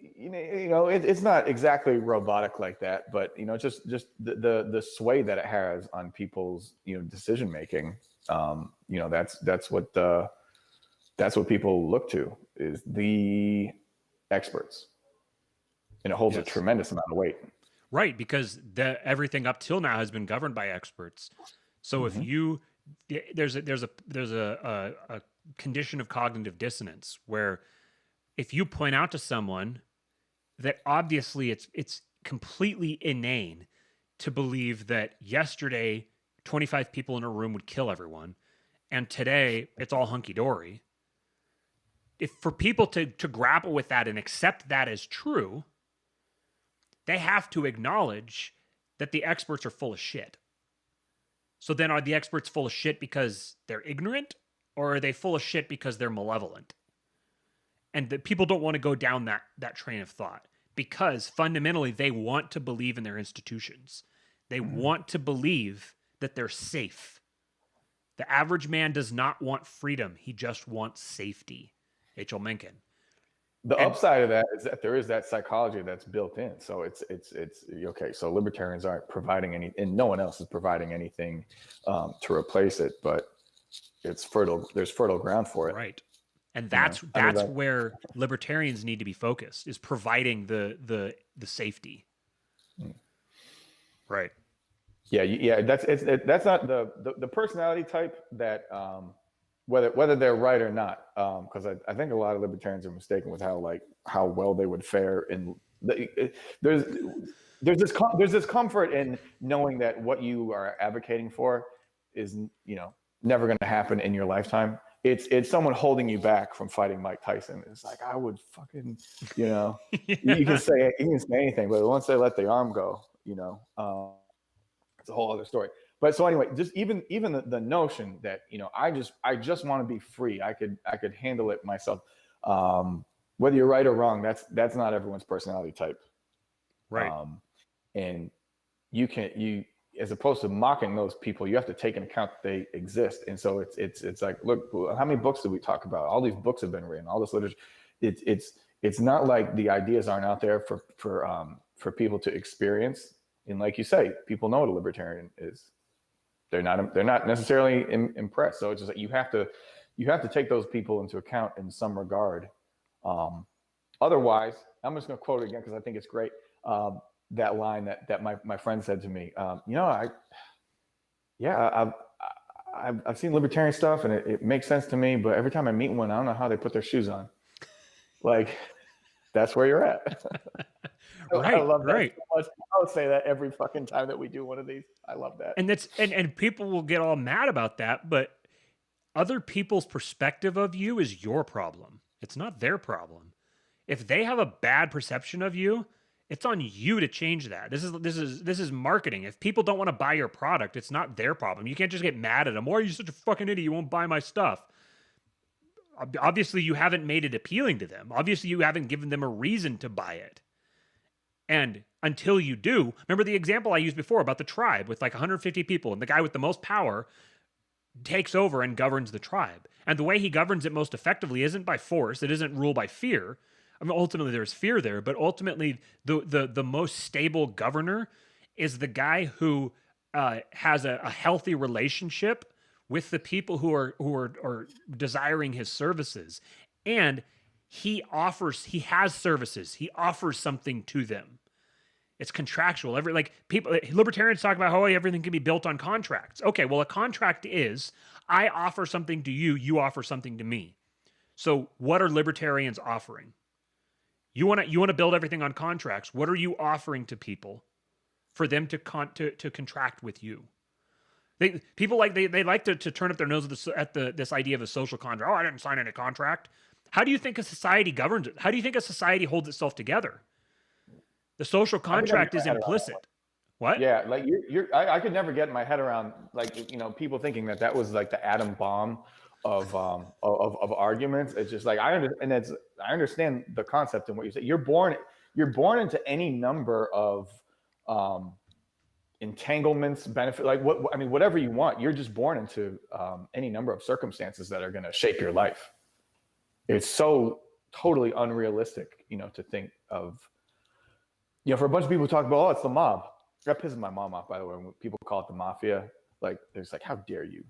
it's not exactly robotic like that, but just the sway that it has on people's decision making. That's what people look to, is the experts, and it holds a tremendous amount of weight. Right, because everything up till now has been governed by experts. So if there's a condition of cognitive dissonance where if you point out to someone that obviously it's completely inane to believe that yesterday 25 people in a room would kill everyone, and today it's all hunky-dory. If for people to grapple with that and accept that as true, they have to acknowledge that the experts are full of shit. So then are the experts full of shit because they're ignorant, or are they full of shit because they're malevolent? And the people don't want to go down that train of thought, because fundamentally they want to believe in their institutions. They want to believe that they're safe. The average man does not want freedom. He just wants safety. H.L. Mencken. The upside of that is that there is that psychology that's built in. So it's okay. So libertarians aren't providing any, and no one else is providing anything to replace it, but it's fertile. There's fertile ground for it. Right. And that's where libertarians need to be focused, is providing the safety. Right. Yeah. That's not the personality type that whether they're right or not, because I think a lot of libertarians are mistaken with how well they would fare in. There's this comfort in knowing that what you are advocating for is never going to happen in your lifetime. It's someone holding you back from fighting Mike Tyson. It's like, I would fucking, Yeah. you can say anything, but once they let the arm go, it's a whole other story. But so anyway, just even the notion that I just want to be free. I could handle it myself. Whether you're right or wrong, that's not everyone's personality type. Right. And you as opposed to mocking those people, you have to take into account that they exist. And so it's like, look, how many books did we talk about? All these books have been written, all this literature. It's not like the ideas aren't out there for people to experience. And like you say, people know what a libertarian is. They're not necessarily impressed. So it's just like you have to take those people into account in some regard. Otherwise, I'm just going to quote it again because I think it's great. That line that my friend said to me. I've seen libertarian stuff and it makes sense to me, but every time I meet one, I don't know how they put their shoes on. Like, that's where you're at. Right. I love that right. so much. I would say that every fucking time that we do one of these. I love that. And and people will get all mad about that, but Other people's perspective of you is your problem. It's not their problem. If they have a bad perception of you, it's on you to change that. This is marketing. If people don't want to buy your product, it's not their problem. You can't just get mad at them. Why are you such a fucking idiot? You won't buy my stuff. Obviously, you haven't made it appealing to them. Obviously, you haven't given them a reason to buy it. And until you do, remember the example I used before about the tribe with like 150 people, and the guy with the most power takes over and governs the tribe. And the way he governs it most effectively isn't by force. It isn't ruled by fear. I mean, ultimately there's fear there, but ultimately the most stable governor is the guy who has a healthy relationship with the people who are desiring his services, and he has services. He offers something to them. It's contractual. Libertarians talk about how everything can be built on contracts. Okay, well, a contract is I offer something to you, you offer something to me. So what are libertarians offering? You want to build everything on contracts. What are you offering to people for them to contract with you? People like to turn up their nose at this idea of a social contract. Oh, I didn't sign any contract. How do you think a society governs it? How do you think a society holds itself together? The social contract is implicit. What? Yeah, like I could never get my head around people thinking that was like the atom bomb of arguments. It's just like I understand the concept and what you say. You're born into any number of entanglements, benefit, whatever you want. You're just born into any number of circumstances that are going to shape your life. It's so totally unrealistic, to think of. For a bunch of people who talk about, oh, it's the mob. That pisses my mom off, by the way, when people call it the mafia. Like, there's like, how dare you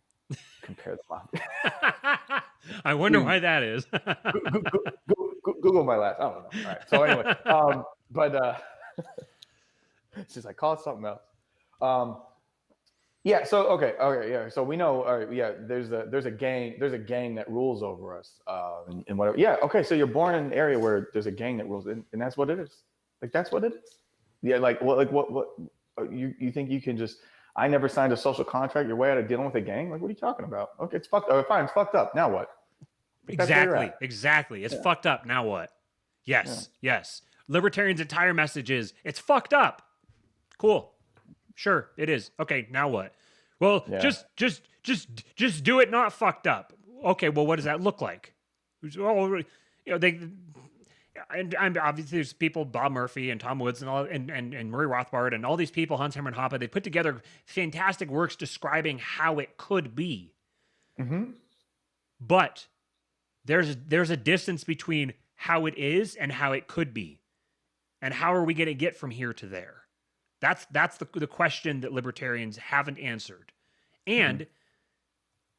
compare the mafia? I wonder why that is. Google my last. I don't know. All right. So anyway, it's just like, call it something else. Yeah. So okay. Yeah. So we know. All right. Yeah. There's a gang that rules over us. And whatever. Yeah. Okay. So you're born in an area where there's a gang that rules, and that's what it is. Like, that's what it is. Yeah. What you think you can just, I never signed a social contract. You're way out of dealing with a gang. Like, what are you talking about? Okay. It's fucked up. Fine. It's fucked up. Now what? Exactly. It's fucked up. Now what? Yes. Libertarians' entire message is it's fucked up. Cool. Sure. It is. Okay. Now what? Well, just do it not fucked up. Okay. Well, what does that look like? Oh, and obviously there's people, Bob Murphy and Tom Woods and all, and Murray Rothbard and all these people, Hans Hermann Hoppe, they put together fantastic works describing how it could be. Mm-hmm. But there's a distance between how it is and how it could be. And how are we going to get from here to there? That's the question that libertarians haven't answered. And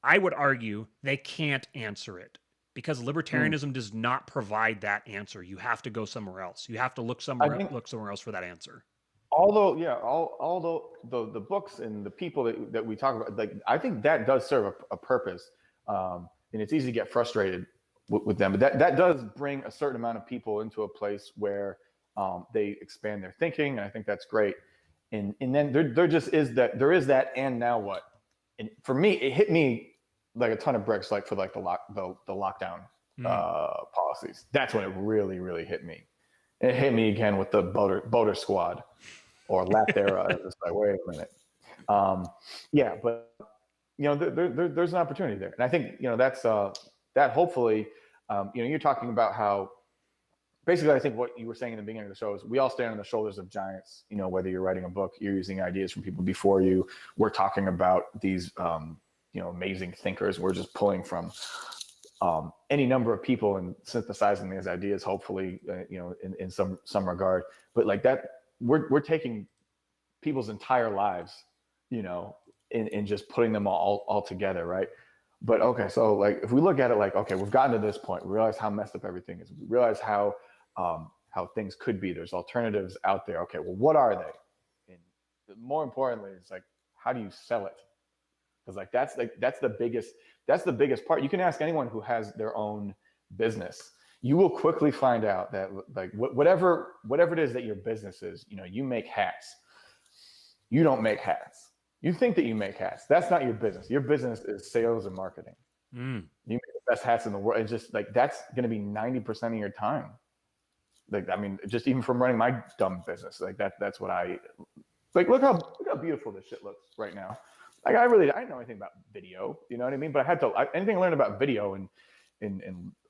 I would argue they can't answer it. Because libertarianism does not provide that answer. You have to go somewhere else. You have to look somewhere else for that answer. Although the books and the people that we talk about, like, I think that does serve a purpose. And it's easy to get frustrated with them, but that does bring a certain amount of people into a place where they expand their thinking, and I think that's great. And then there is that, and now what? And for me, it hit me like a ton of bricks, like for like the lockdown policies. That's when it really, really hit me. It hit me again with the boater squad or Lapdera. It's like, wait a minute. Yeah, but there's an opportunity there, and I think that's that. Hopefully, you're talking about how basically, I think what you were saying in the beginning of the show is we all stand on the shoulders of giants. Whether you're writing a book, you're using ideas from people before you. We're talking about these amazing thinkers. We're just pulling from any number of people and synthesizing these ideas, hopefully, in some regard. But like that, we're taking people's entire lives, and just putting them all together, right? But okay, so like if we look at it like, okay, we've gotten to this point, we realize how messed up everything is. We realize how things could be. There's alternatives out there. Okay, well, what are they? And more importantly, it's like, how do you sell it? Because that's the biggest part. You can ask anyone who has their own business. You will quickly find out that like whatever it is that your business is, you make hats. You don't make hats. You think that you make hats. That's not your business. Your business is sales and marketing. Mm. You make the best hats in the world. It's just like that's going to be 90% of your time. Like, I mean, just even from running my dumb business, like that's what I like. Look how beautiful this shit looks right now. Like I didn't know anything about video, you know what I mean? But I had to anything I learned about video and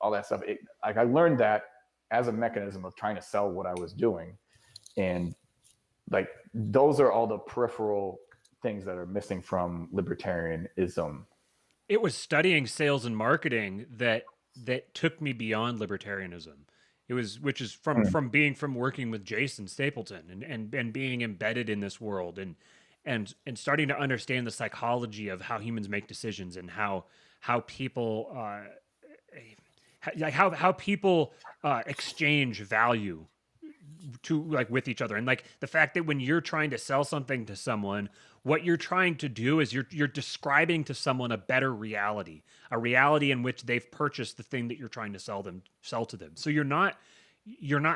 all that stuff. Like I learned that as a mechanism of trying to sell what I was doing, and like those are all the peripheral things that are missing from libertarianism. It was studying sales and marketing that took me beyond libertarianism. It was, which is from working with Jason Stapleton and being embedded in this world and starting to understand the psychology of how humans make decisions and how people how people exchange value to like with each other, and like the fact that when you're trying to sell something to someone, what you're trying to do is you're describing to someone a better reality, a reality in which they've purchased the thing that you're trying to sell to them. So you're not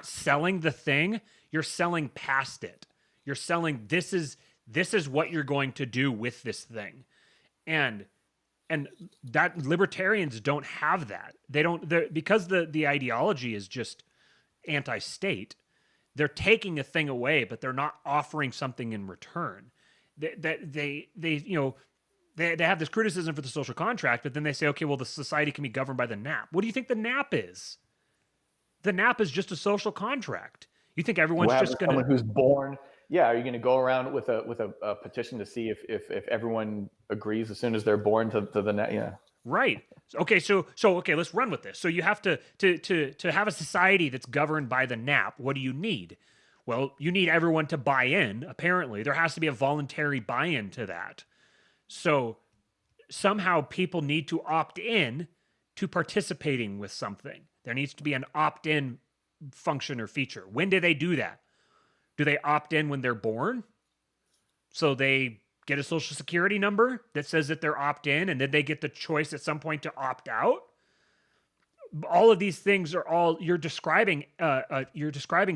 selling the thing, you're selling past it. You're selling this is what you're going to do with this thing. And that libertarians don't have that. They don't, because the ideology is just anti-state. They're taking a thing away, but they're not offering something in return. They have this criticism for the social contract, but then they say, okay, well, the society can be governed by the NAP. What do you think the NAP is? The NAP is just a social contract. You think everyone's just going to... Someone who's born... Yeah, are you going to go around with a petition to see if everyone agrees as soon as they're born to the NAP? Yeah. Right. Okay, so okay, let's run with this. So you have to have a society that's governed by the NAP. What do you need? Well, you need everyone to buy in. Apparently, there has to be a voluntary buy-in to that. So somehow people need to opt in to participating with something. There needs to be an opt-in function or feature. When do they do that? Do they opt in when they're born? So they get a social security number that says that they're opt-in, and then they get the choice at some point to opt out. All of these things are all you're describing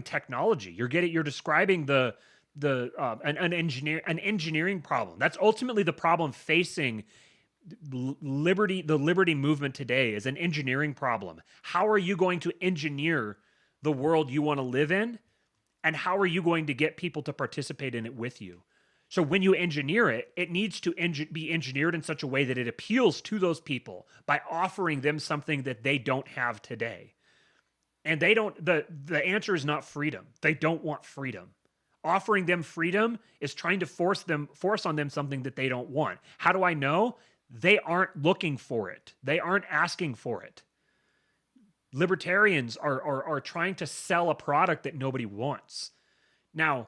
technology. You're describing an engineering problem. That's ultimately the problem facing the liberty movement today is an engineering problem. How are you going to engineer the world you want to live in? And how are you going to get people to participate in it with you? So when you engineer it, it needs to be engineered in such a way that it appeals to those people by offering them something that they don't have today. And they don't, the answer is not freedom. They don't want freedom. Offering them freedom is trying to force on them something that they don't want. How do I know? They aren't looking for it. They aren't asking for it. Libertarians are trying to sell a product that nobody wants. Now,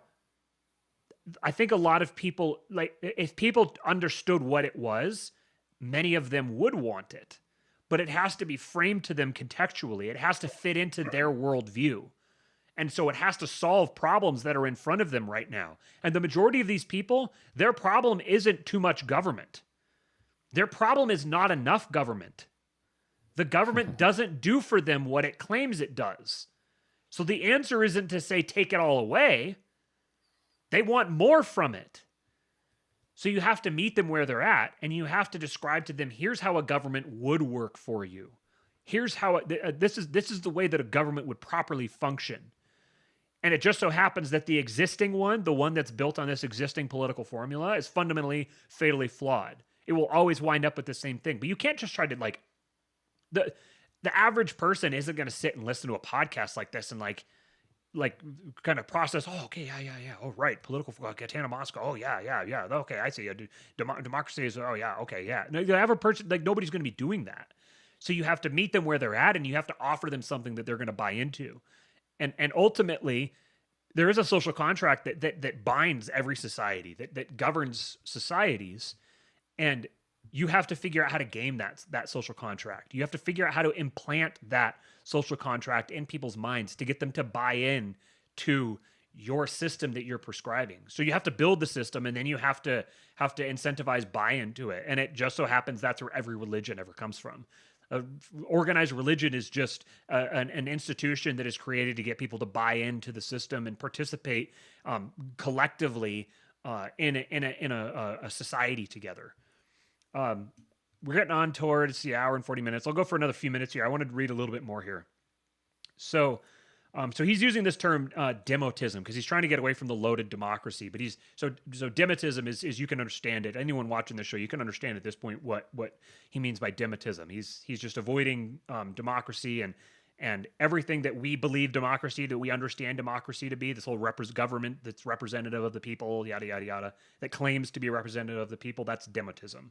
I think a lot of people, like, if people understood what it was, many of them would want it. But it has to be framed to them contextually. It has to fit into their worldview. And so it has to solve problems that are in front of them right now. And the majority of these people, their problem isn't too much government. Their problem is not enough government. The government doesn't do for them what it claims it does. So the answer isn't to say, take it all away. They want more from it. So you have to meet them where they're at, and you have to describe to them, here's how a government would work for you. Here's how this is the way that a government would properly function. And it just so happens that the existing one, the one that's built on this existing political formula, is fundamentally fatally flawed. It will always wind up with the same thing. But you can't just try to the average person isn't going to sit and listen to a podcast like this and like kind of process. Oh, okay, yeah. Oh, right, political Katana Moscow. Oh, yeah. Okay, I see. Democracy is. Oh, yeah. Okay, yeah. No, the average person, like, nobody's going to be doing that. So you have to meet them where they're at, and you have to offer them something that they're going to buy into, and ultimately, there is a social contract that binds every society, that governs societies, and you have to figure out how to game that social contract. You have to figure out how to implant that social contract in people's minds to get them to buy in to your system that you're prescribing. So you have to build the system, and then you have to incentivize buy-in to it. And it just so happens that's where every religion ever comes from. Organized religion is just an institution that is created to get people to buy into the system and participate collectively in a society together. we're getting on towards the hour and 40 minutes. I'll go for another few minutes here. I wanted to read a little bit more here. So he's using this term demotism because he's trying to get away from the loaded democracy. But so demotism is you can understand it. Anyone watching the show, you can understand at this point what he means by demotism. He's just avoiding democracy and everything that we believe democracy, that we understand democracy to be. This whole government that's representative of the people, yada yada yada, that claims to be representative of the people. That's demotism.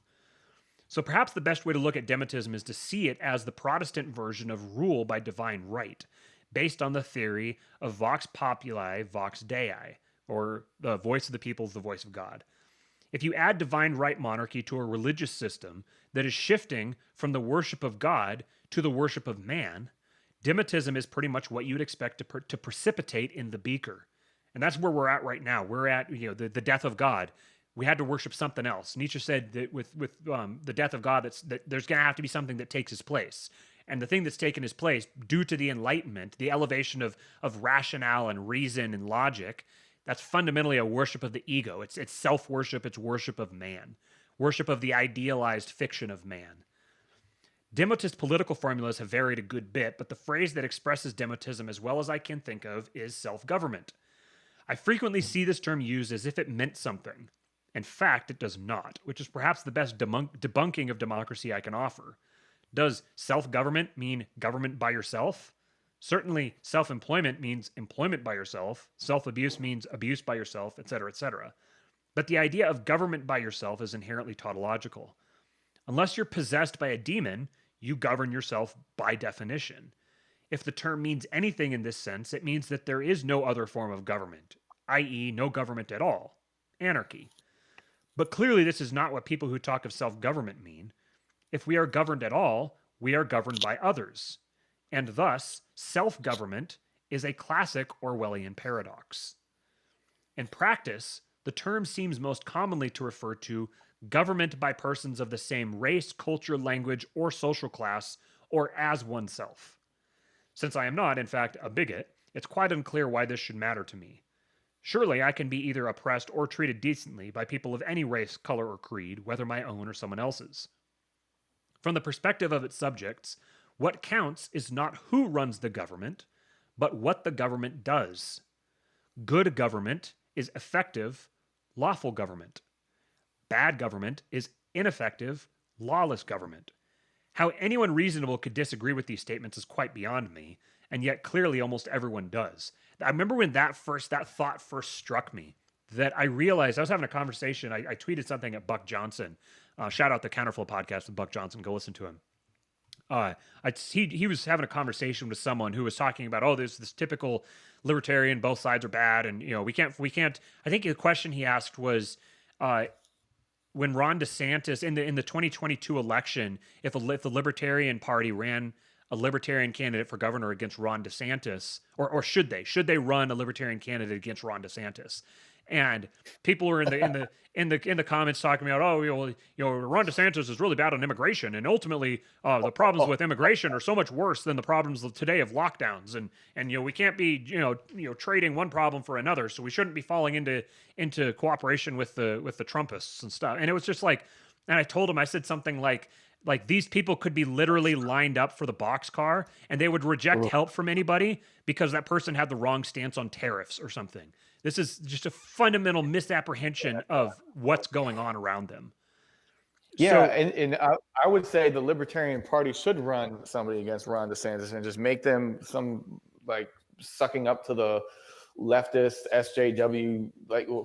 So perhaps the best way to look at demotism is to see it as the Protestant version of rule by divine right, based on the theory of vox populi, vox dei, or the voice of the people is the voice of God. If you add divine right monarchy to a religious system that is shifting from the worship of God to the worship of man, demotism is pretty much what you'd expect to precipitate in the beaker. And that's where we're at right now. We're at the death of God. We had to worship something else. Nietzsche said that with the death of God, that there's going to have to be something that takes his place. And the thing that's taken his place, due to the Enlightenment, the elevation of rationale and reason and logic, that's fundamentally a worship of the ego. It's self-worship. It's worship of man, worship of the idealized fiction of man. Demotist political formulas have varied a good bit, but the phrase that expresses demotism as well as I can think of is self-government. I frequently see this term used as if it meant something. In fact, it does not, which is perhaps the best debunking of democracy I can offer. Does self-government mean government by yourself? Certainly, self-employment means employment by yourself. Self-abuse means abuse by yourself, etc., etc. But the idea of government by yourself is inherently tautological. Unless you're possessed by a demon, you govern yourself by definition. If the term means anything in this sense, it means that there is no other form of government, i.e., no government at all. Anarchy. But clearly, this is not what people who talk of self-government mean. If we are governed at all, we are governed by others. And thus, self-government is a classic Orwellian paradox. In practice, the term seems most commonly to refer to government by persons of the same race, culture, language, or social class, or as oneself. Since I am not, in fact, a bigot, it's quite unclear why this should matter to me. Surely I can be either oppressed or treated decently by people of any race, color, or creed, whether my own or someone else's. From the perspective of its subjects, what counts is not who runs the government, but what the government does. Good government is effective, lawful government. Bad government is ineffective, lawless government. How anyone reasonable could disagree with these statements is quite beyond me, and yet clearly almost everyone does. I remember when that thought first struck me, that I realized I was having a conversation. I tweeted something at Buck Johnson. Shout out the Counterflow podcast with Buck Johnson. Go listen to him. He was having a conversation with someone who was talking about, oh, there's this typical libertarian, both sides are bad, and we can't. I think the question he asked was, when Ron DeSantis in the 2022 election, if the Libertarian Party ran a Libertarian candidate for governor against Ron DeSantis, or should they run a Libertarian candidate against Ron DeSantis? And people were in the comments talking about, Ron DeSantis is really bad on immigration, and ultimately the problems with immigration are so much worse than the problems of today of lockdowns, and we can't be trading one problem for another, so we shouldn't be falling into cooperation with the Trumpists and stuff. And it was just like, and I told him, I said something like these people could be literally lined up for the boxcar, and they would reject help from anybody because that person had the wrong stance on tariffs or something. This is just a fundamental misapprehension of what's going on around them. Yeah, so, and I would say the Libertarian Party should run somebody against Ron DeSantis and just make them some sucking up to the leftist SJW,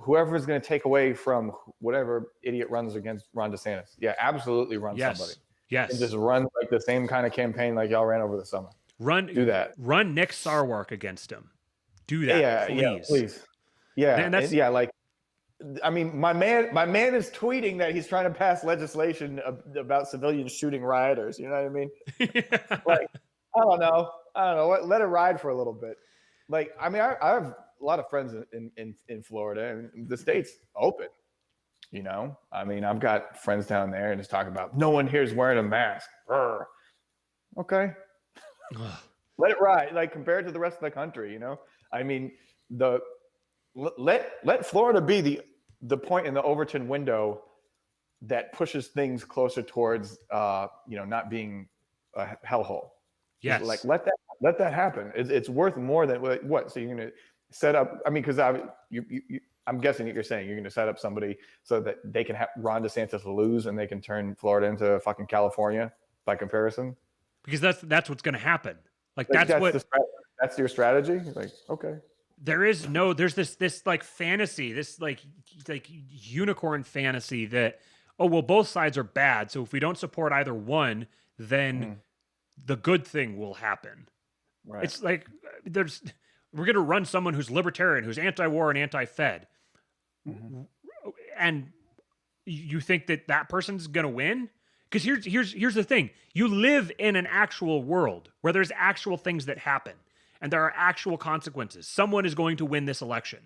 whoever is going to take away from whatever idiot runs against Ron DeSantis. Yeah, absolutely run somebody. Yes. And just run the same kind of campaign like y'all ran over the summer. Do that. Run Nick Sarwark against him. Do that, please. Yeah, please. Yeah, I mean, my man is tweeting that he's trying to pass legislation about civilians shooting rioters. You know what I mean? I don't know. Let it ride for a little bit. I mean, I have a lot of friends in Florida, and the state's open. I mean, I've got friends down there and just talk about no one here is wearing a mask. Okay. Let it ride. Compared to the rest of the country, I mean, let Florida be the point in the Overton window that pushes things closer towards not being a hellhole. Yes. Like let that happen. It's worth more than what. So you're gonna set up. I mean, because I'm guessing that you're saying you're gonna set up somebody so that they can have Ron DeSantis lose and they can turn Florida into fucking California by comparison. Because that's what's going to happen. Like that's your strategy. Like, okay. There's this like fantasy, this like unicorn fantasy that, oh, well, both sides are bad. So if we don't support either one, then the good thing will happen. Right. It's like we're going to run someone who's libertarian, who's anti-war and anti-Fed. And you think that person's going to win? Because here's the thing. You live in an actual world where there's actual things that happen and there are actual consequences. Someone is going to win this election.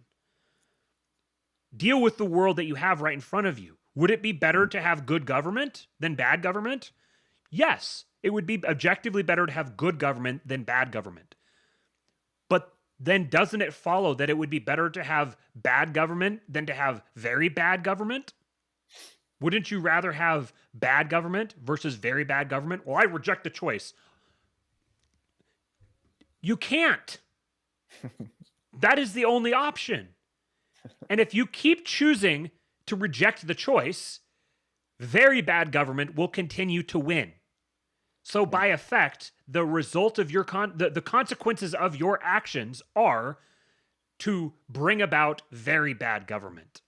Deal with the world that you have right in front of you. Would it be better to have good government than bad government? Yes, it would be objectively better to have good government than bad government. But then doesn't it follow that it would be better to have bad government than to have very bad government? Wouldn't you rather have bad government versus very bad government? Well, I reject the choice. You can't. That is the only option. And if you keep choosing to reject the choice, very bad government will continue to win. So by effect, the result of your the consequences of your actions are to bring about very bad government.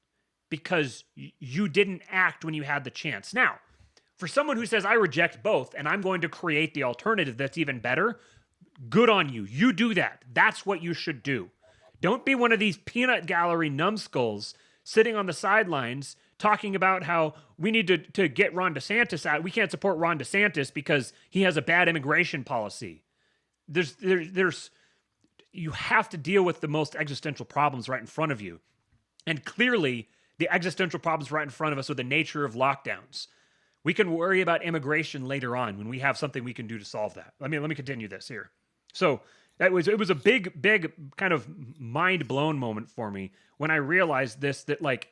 Because you didn't act when you had the chance. Now, for someone who says, I reject both, and I'm going to create the alternative that's even better, good on you. You do that. That's what you should do. Don't be one of these peanut gallery numbskulls sitting on the sidelines talking about how we need to get Ron DeSantis out. We can't support Ron DeSantis because he has a bad immigration policy. You have to deal with the most existential problems right in front of you. And clearly, the existential problems right in front of us are the nature of lockdowns. We can worry about immigration later on when we have something we can do to solve that. Let me continue this here. So it was a big kind of mind blown moment for me when I realized that like,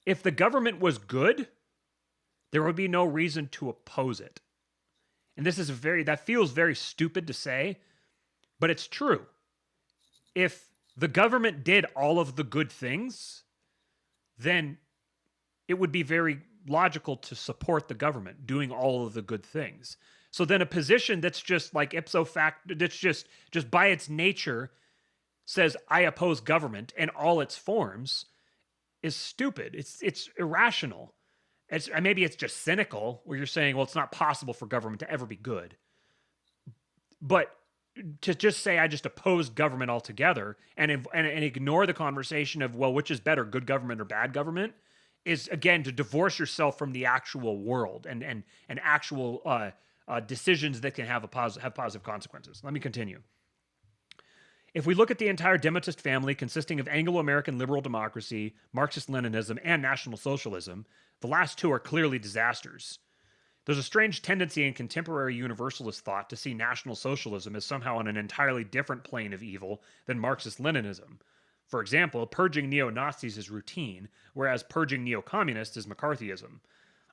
if the government was good, there would be no reason to oppose it. And that feels very stupid to say, but it's true. If the government did all of the good things, then it would be very logical to support the government doing all of the good things. So then a position that's just like ipso facto, that's just by its nature says, I oppose government in all its forms, is stupid. It's irrational. Maybe it's just cynical, where you're saying, well, it's not possible for government to ever be good. But to just say I just oppose government altogether and ignore the conversation of, well, which is better, good government or bad government, is again to divorce yourself from the actual world and actual decisions that can have positive consequences. Let me continue. If we look at the entire Demotist family consisting of Anglo-American liberal democracy, Marxist-Leninism, and National Socialism, the last two are clearly disasters. There's a strange tendency in contemporary universalist thought to see National Socialism as somehow on an entirely different plane of evil than Marxist-Leninism. For example, purging neo-Nazis is routine, whereas purging neo-communists is McCarthyism.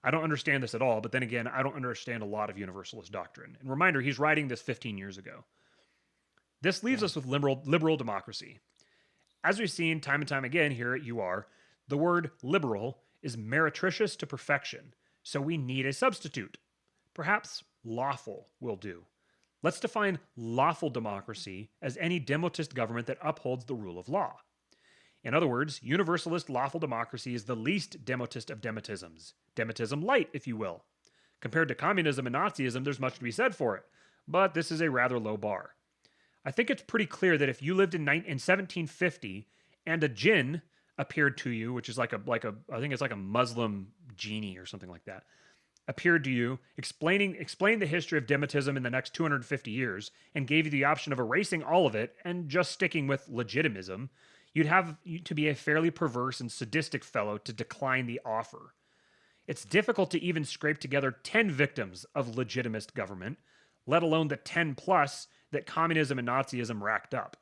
I don't understand this at all, but then again, I don't understand a lot of universalist doctrine. And reminder, he's writing this 15 years ago. This leaves us with liberal democracy. As we've seen time and time again here at UR, the word liberal is meretricious to perfection. So we need a substitute. Perhaps lawful will do. Let's define lawful democracy as any demotist government that upholds the rule of law. In other words, universalist lawful democracy is the least demotist of demotisms. Demotism light, if you will. Compared to communism and Nazism, there's much to be said for it. But this is a rather low bar. I think it's pretty clear that if you lived in 1750 and a jinn appeared to you, which is I think it's like a Muslim genie or something like that, appeared to you, explained the history of demotism in the next 250 years, and gave you the option of erasing all of it and just sticking with legitimism, you'd have to be a fairly perverse and sadistic fellow to decline the offer. It's difficult to even scrape together 10 victims of legitimist government, let alone the 10 plus that communism and Nazism racked up.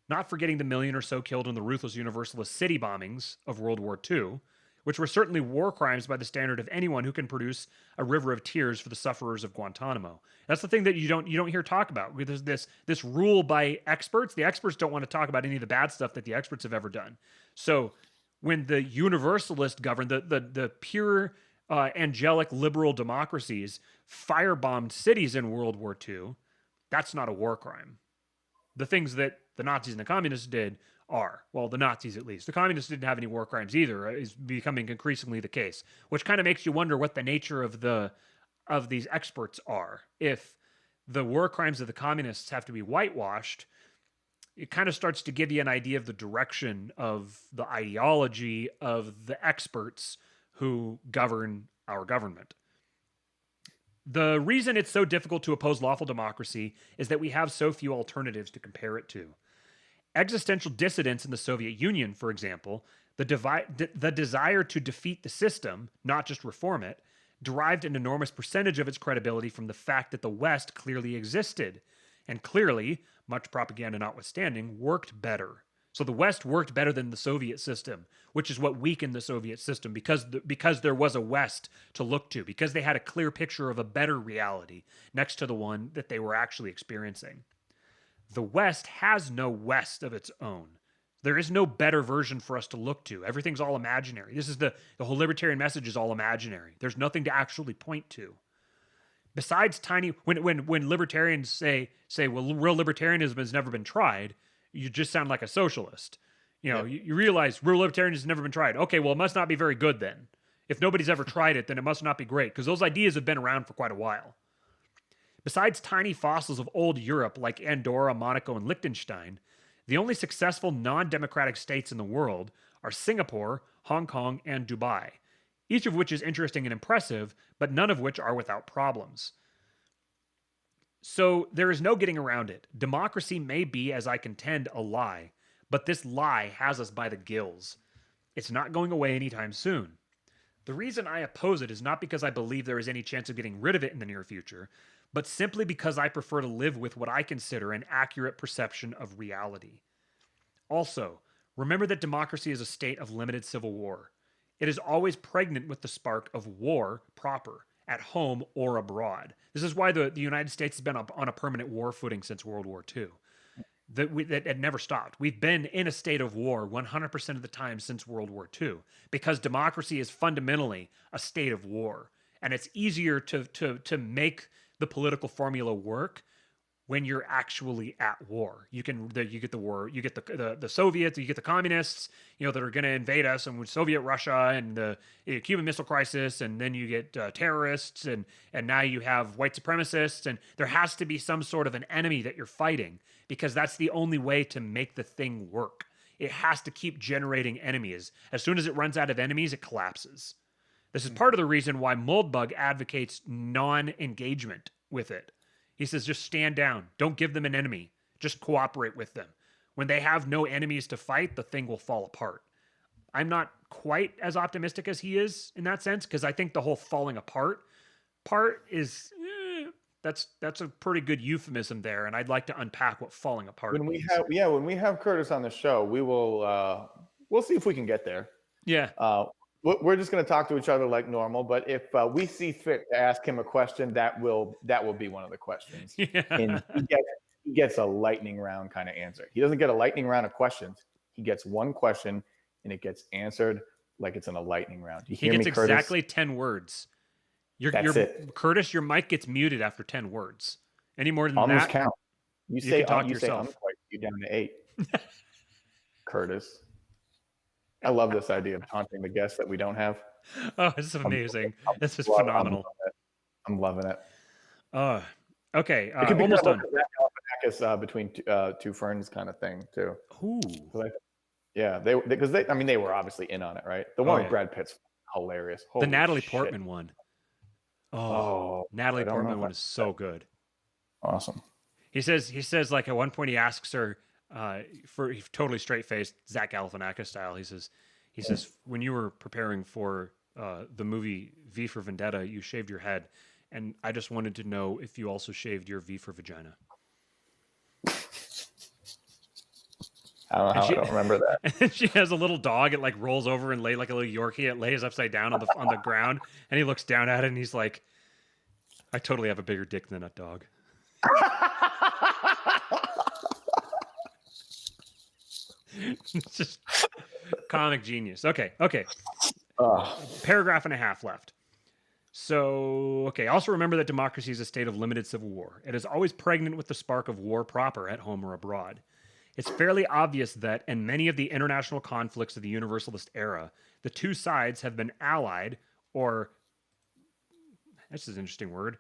Not forgetting the million or so killed in the ruthless universalist city bombings of World War II, which were certainly war crimes by the standard of anyone who can produce a river of tears for the sufferers of Guantanamo. That's the thing that you don't hear talk about. There's this rule by experts. The experts don't want to talk about any of the bad stuff that the experts have ever done. So when the universalist governed, the pure angelic liberal democracies firebombed cities in World War II, that's not a war crime. The things that the Nazis and the communists did are, well, the Nazis at least. The communists didn't have any war crimes either, is becoming increasingly the case, which kind of makes you wonder what the nature of these experts are. If the war crimes of the communists have to be whitewashed, it kind of starts to give you an idea of the direction of the ideology of the experts who govern our government. The reason it's so difficult to oppose lawful democracy is that we have so few alternatives to compare it to. Existential dissidents in the Soviet Union, for example, the desire to defeat the system, not just reform it, derived an enormous percentage of its credibility from the fact that the West clearly existed, and clearly, much propaganda notwithstanding, worked better. So the West worked better than the Soviet system, which is what weakened the Soviet system, because there was a West to look to, because they had a clear picture of a better reality next to the one that they were actually experiencing. The West has no West of its own. There is no better version for us to look to. Everything's all imaginary. This is the whole libertarian message is all imaginary. There's nothing to actually point to. Besides tiny, when libertarians say, well, real libertarianism has never been tried, you just sound like a socialist. You realize real libertarianism has never been tried. Okay, well, it must not be very good then. If nobody's ever tried it, then it must not be great, because those ideas have been around for quite a while. Besides tiny fossils of old Europe like Andorra, Monaco, and Liechtenstein, the only successful non-democratic states in the world are Singapore, Hong Kong, and Dubai, each of which is interesting and impressive, but none of which are without problems. So there is no getting around it. Democracy may be, as I contend, a lie, but this lie has us by the gills. It's not going away anytime soon. The reason I oppose it is not because I believe there is any chance of getting rid of it in the near future, but simply because I prefer to live with what I consider an accurate perception of reality. Also, remember that democracy is a state of limited civil war. It is always pregnant with the spark of war proper, at home or abroad. This is why the United States has been on a permanent war footing since World War II. That it never stopped. We've been in a state of war 100% of the time since World War II, because democracy is fundamentally a state of war. And it's easier to make the political formula work when you're actually at war. You get the war, you get the Soviets, you get the communists, that are going to invade us, and with Soviet Russia and the Cuban Missile Crisis, and then you get terrorists, and now you have white supremacists, and there has to be some sort of an enemy that you're fighting, because that's the only way to make the thing work. It has to keep generating enemies. As soon as it runs out of enemies, it collapses. This is part of the reason why Moldbug advocates non-engagement with it. He says, just stand down. Don't give them an enemy. Just cooperate with them. When they have no enemies to fight, the thing will fall apart. I'm not quite as optimistic as he is in that sense, because I think the whole falling apart part is, that's a pretty good euphemism there, and I'd like to unpack what falling apart means. When we have Curtis on the show, we'll see if we can get there. Yeah. We're just going to talk to each other like normal, but if we see fit to ask him a question, that will be one of the questions. Yeah. And he gets a lightning round kind of answer. He doesn't get a lightning round of questions. He gets one question, and it gets answered like it's in a lightning round. He gets exactly 10 words. That's it. Curtis, your mic gets muted after 10 words. Any more than Almost that, count. You say talk to you yourself. Say you down to 8. Curtis. I love this idea of taunting the guests that we don't have. Oh, it's amazing. This is phenomenal. I'm loving it. Okay. It could be almost kind done. of between two ferns kind of thing too. Ooh. Yeah, they were obviously in on it, right? The one with Brad Pitt's hilarious. The Natalie Portman one. Oh, Natalie Portman one is so good. Awesome. He says like at one point he asks her, for totally straight faced Zach Galifianakis style. He says when you were preparing for the movie V for Vendetta, you shaved your head, and I just wanted to know if you also shaved your V for vagina. I don't remember that. And she has a little dog. It like rolls over and lay like a little Yorkie. It lays upside down on the ground, and he looks down at it and he's like, "I totally have a bigger dick than a dog." It's just comic genius. Okay. Paragraph and a half left. So, okay. Also remember that democracy is a state of limited civil war. It is always pregnant with the spark of war proper at home or abroad. It's fairly obvious that in many of the international conflicts of the Universalist era, the two sides have been allied, or this is an interesting word,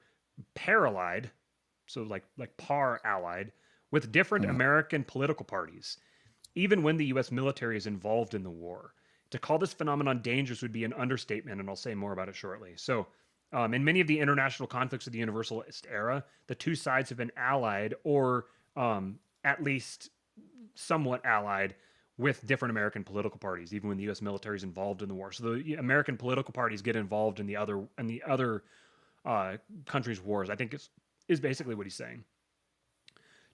parallied, so like par allied, with different American political parties, even when the U.S. military is involved in the war. To call this phenomenon dangerous would be an understatement, and I'll say more about it shortly. So, in many of the international conflicts of the Universalist era, the two sides have been allied, or at least somewhat allied, with different American political parties, even when the U.S. military is involved in the war. So the American political parties get involved in the other countries' wars. I think is basically what he's saying.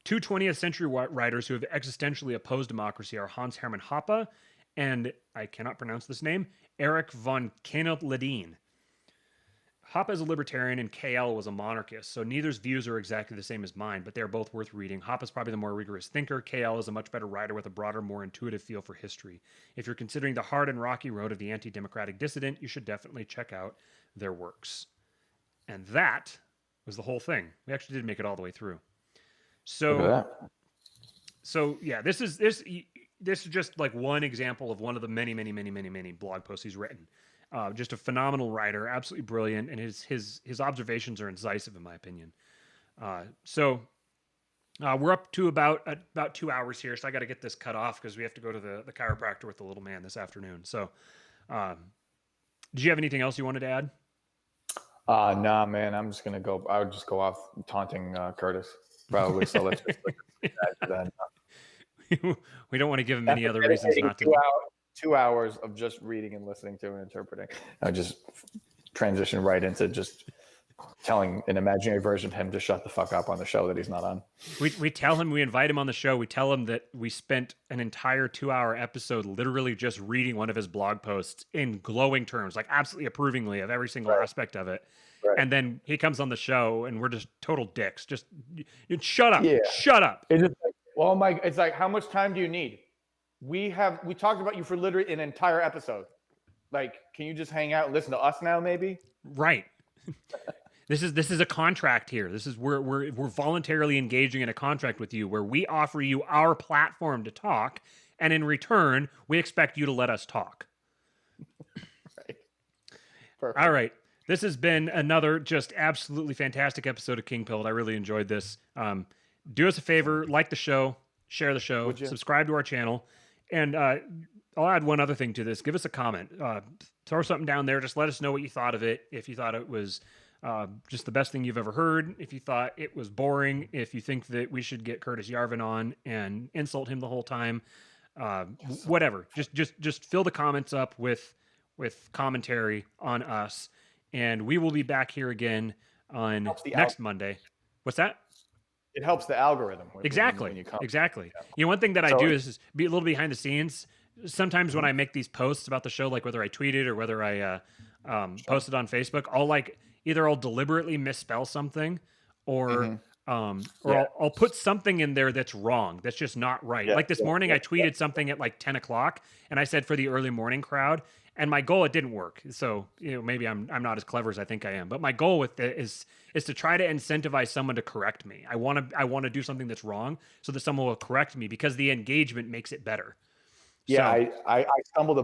Two 20th century writers who have existentially opposed democracy are Hans Hermann Hoppe and, I cannot pronounce this name, Erich von Kenneth-Ledeen. Hoppe is a libertarian and KL was a monarchist, so neither's views are exactly the same as mine, but they're both worth reading. Hoppe is probably the more rigorous thinker. KL is a much better writer with a broader, more intuitive feel for history. If you're considering the hard and rocky road of the anti-democratic dissident, you should definitely check out their works. And that was the whole thing. We actually did make it all the way through. So yeah, this is just like one example of one of the many blog posts he's written. Just a phenomenal writer, absolutely brilliant, and his observations are incisive in my opinion. So we're up to about 2 hours here, so I got to get this cut off because we have to go to the chiropractor with the little man this afternoon. So, did you have anything else you wanted to add? Nah, man. I would just go off taunting Curtis. Probably. So let's just we don't want to give him any other reasons not to. 2 hours of just reading and listening to and interpreting. I just transition right into just telling an imaginary version of him to shut the fuck up on the show that he's not on. We tell him, we invite him on the show. We tell him that we spent an entire 2 hour episode literally just reading one of his blog posts in glowing terms, like absolutely approvingly of every single aspect of it. Right. And then he comes on the show and we're just total dicks. Just shut up. Yeah. Shut up. It's just like, well, Mike, it's like, how much time do you need? We talked about you for literally an entire episode. Like, can you just hang out and listen to us now, maybe? Right. This is a contract here. This is we're voluntarily engaging in a contract with you where we offer you our platform to talk, and in return, we expect you to let us talk. Right. Perfect. All right. This has been another just absolutely fantastic episode of King Pilled. I really enjoyed this. Do us a favor, like the show, share the show, subscribe to our channel, and I'll add one other thing to this. Give us a comment. Throw something down there. Just let us know what you thought of it. If you thought it was just the best thing you've ever heard, if you thought it was boring, if you think that we should get Curtis Yarvin on and insult him the whole time, whatever. Just fill the comments up with commentary on us. And we will be back here again on next Monday. What's that? It helps the algorithm. Exactly. Exactly. Yeah. One thing that I do is be a little behind the scenes. Sometimes when I make these posts about the show, like whether I tweet it or whether I post it on Facebook, I'll deliberately misspell something or I'll put something in there that's wrong. That's just not right. Yeah, like this morning, I tweeted something at like 10 o'clock and I said for the early morning crowd. And my goal, it didn't work. So, maybe I'm not as clever as I think I am. But my goal with it is to try to incentivize someone to correct me. I want to do something that's wrong so that someone will correct me because the engagement makes it better. Yeah, so, I stumbled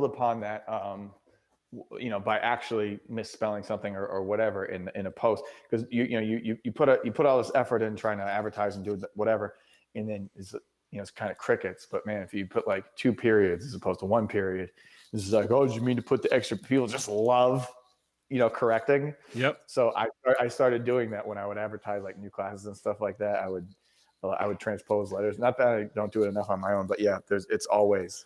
upon that, by actually misspelling something or whatever in a post because you put all this effort in trying to advertise and do whatever, and then it's kind of crickets. But man, if you put like 2 periods as opposed to 1 period. This is like, oh, did you mean to put the extra? People just love, correcting. Yep. So I started doing that when I would advertise like new classes and stuff like that. I would transpose letters. Not that I don't do it enough on my own, but yeah, it's always,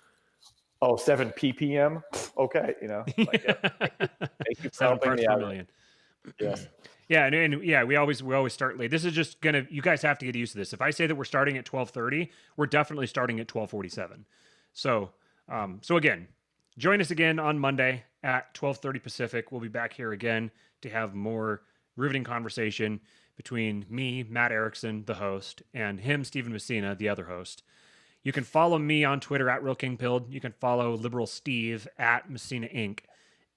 7 ppm. Okay, Thank you for helping me out. Million. Yes. Yeah, and yeah, we always start late. This is just gonna. You guys have to get used to this. If I say that we're starting at 12:30, we're definitely starting at 12:47. So, so again, join us again on Monday at 12:30 Pacific. We'll be back here again to have more riveting conversation between me, Matt Erickson, the host, and him, Stephen Messina, the other host. You can follow me on Twitter at RealKingPilled. You can follow Liberal Steve at Messina Inc.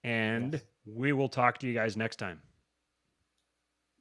And Yes. we will talk to you guys next time.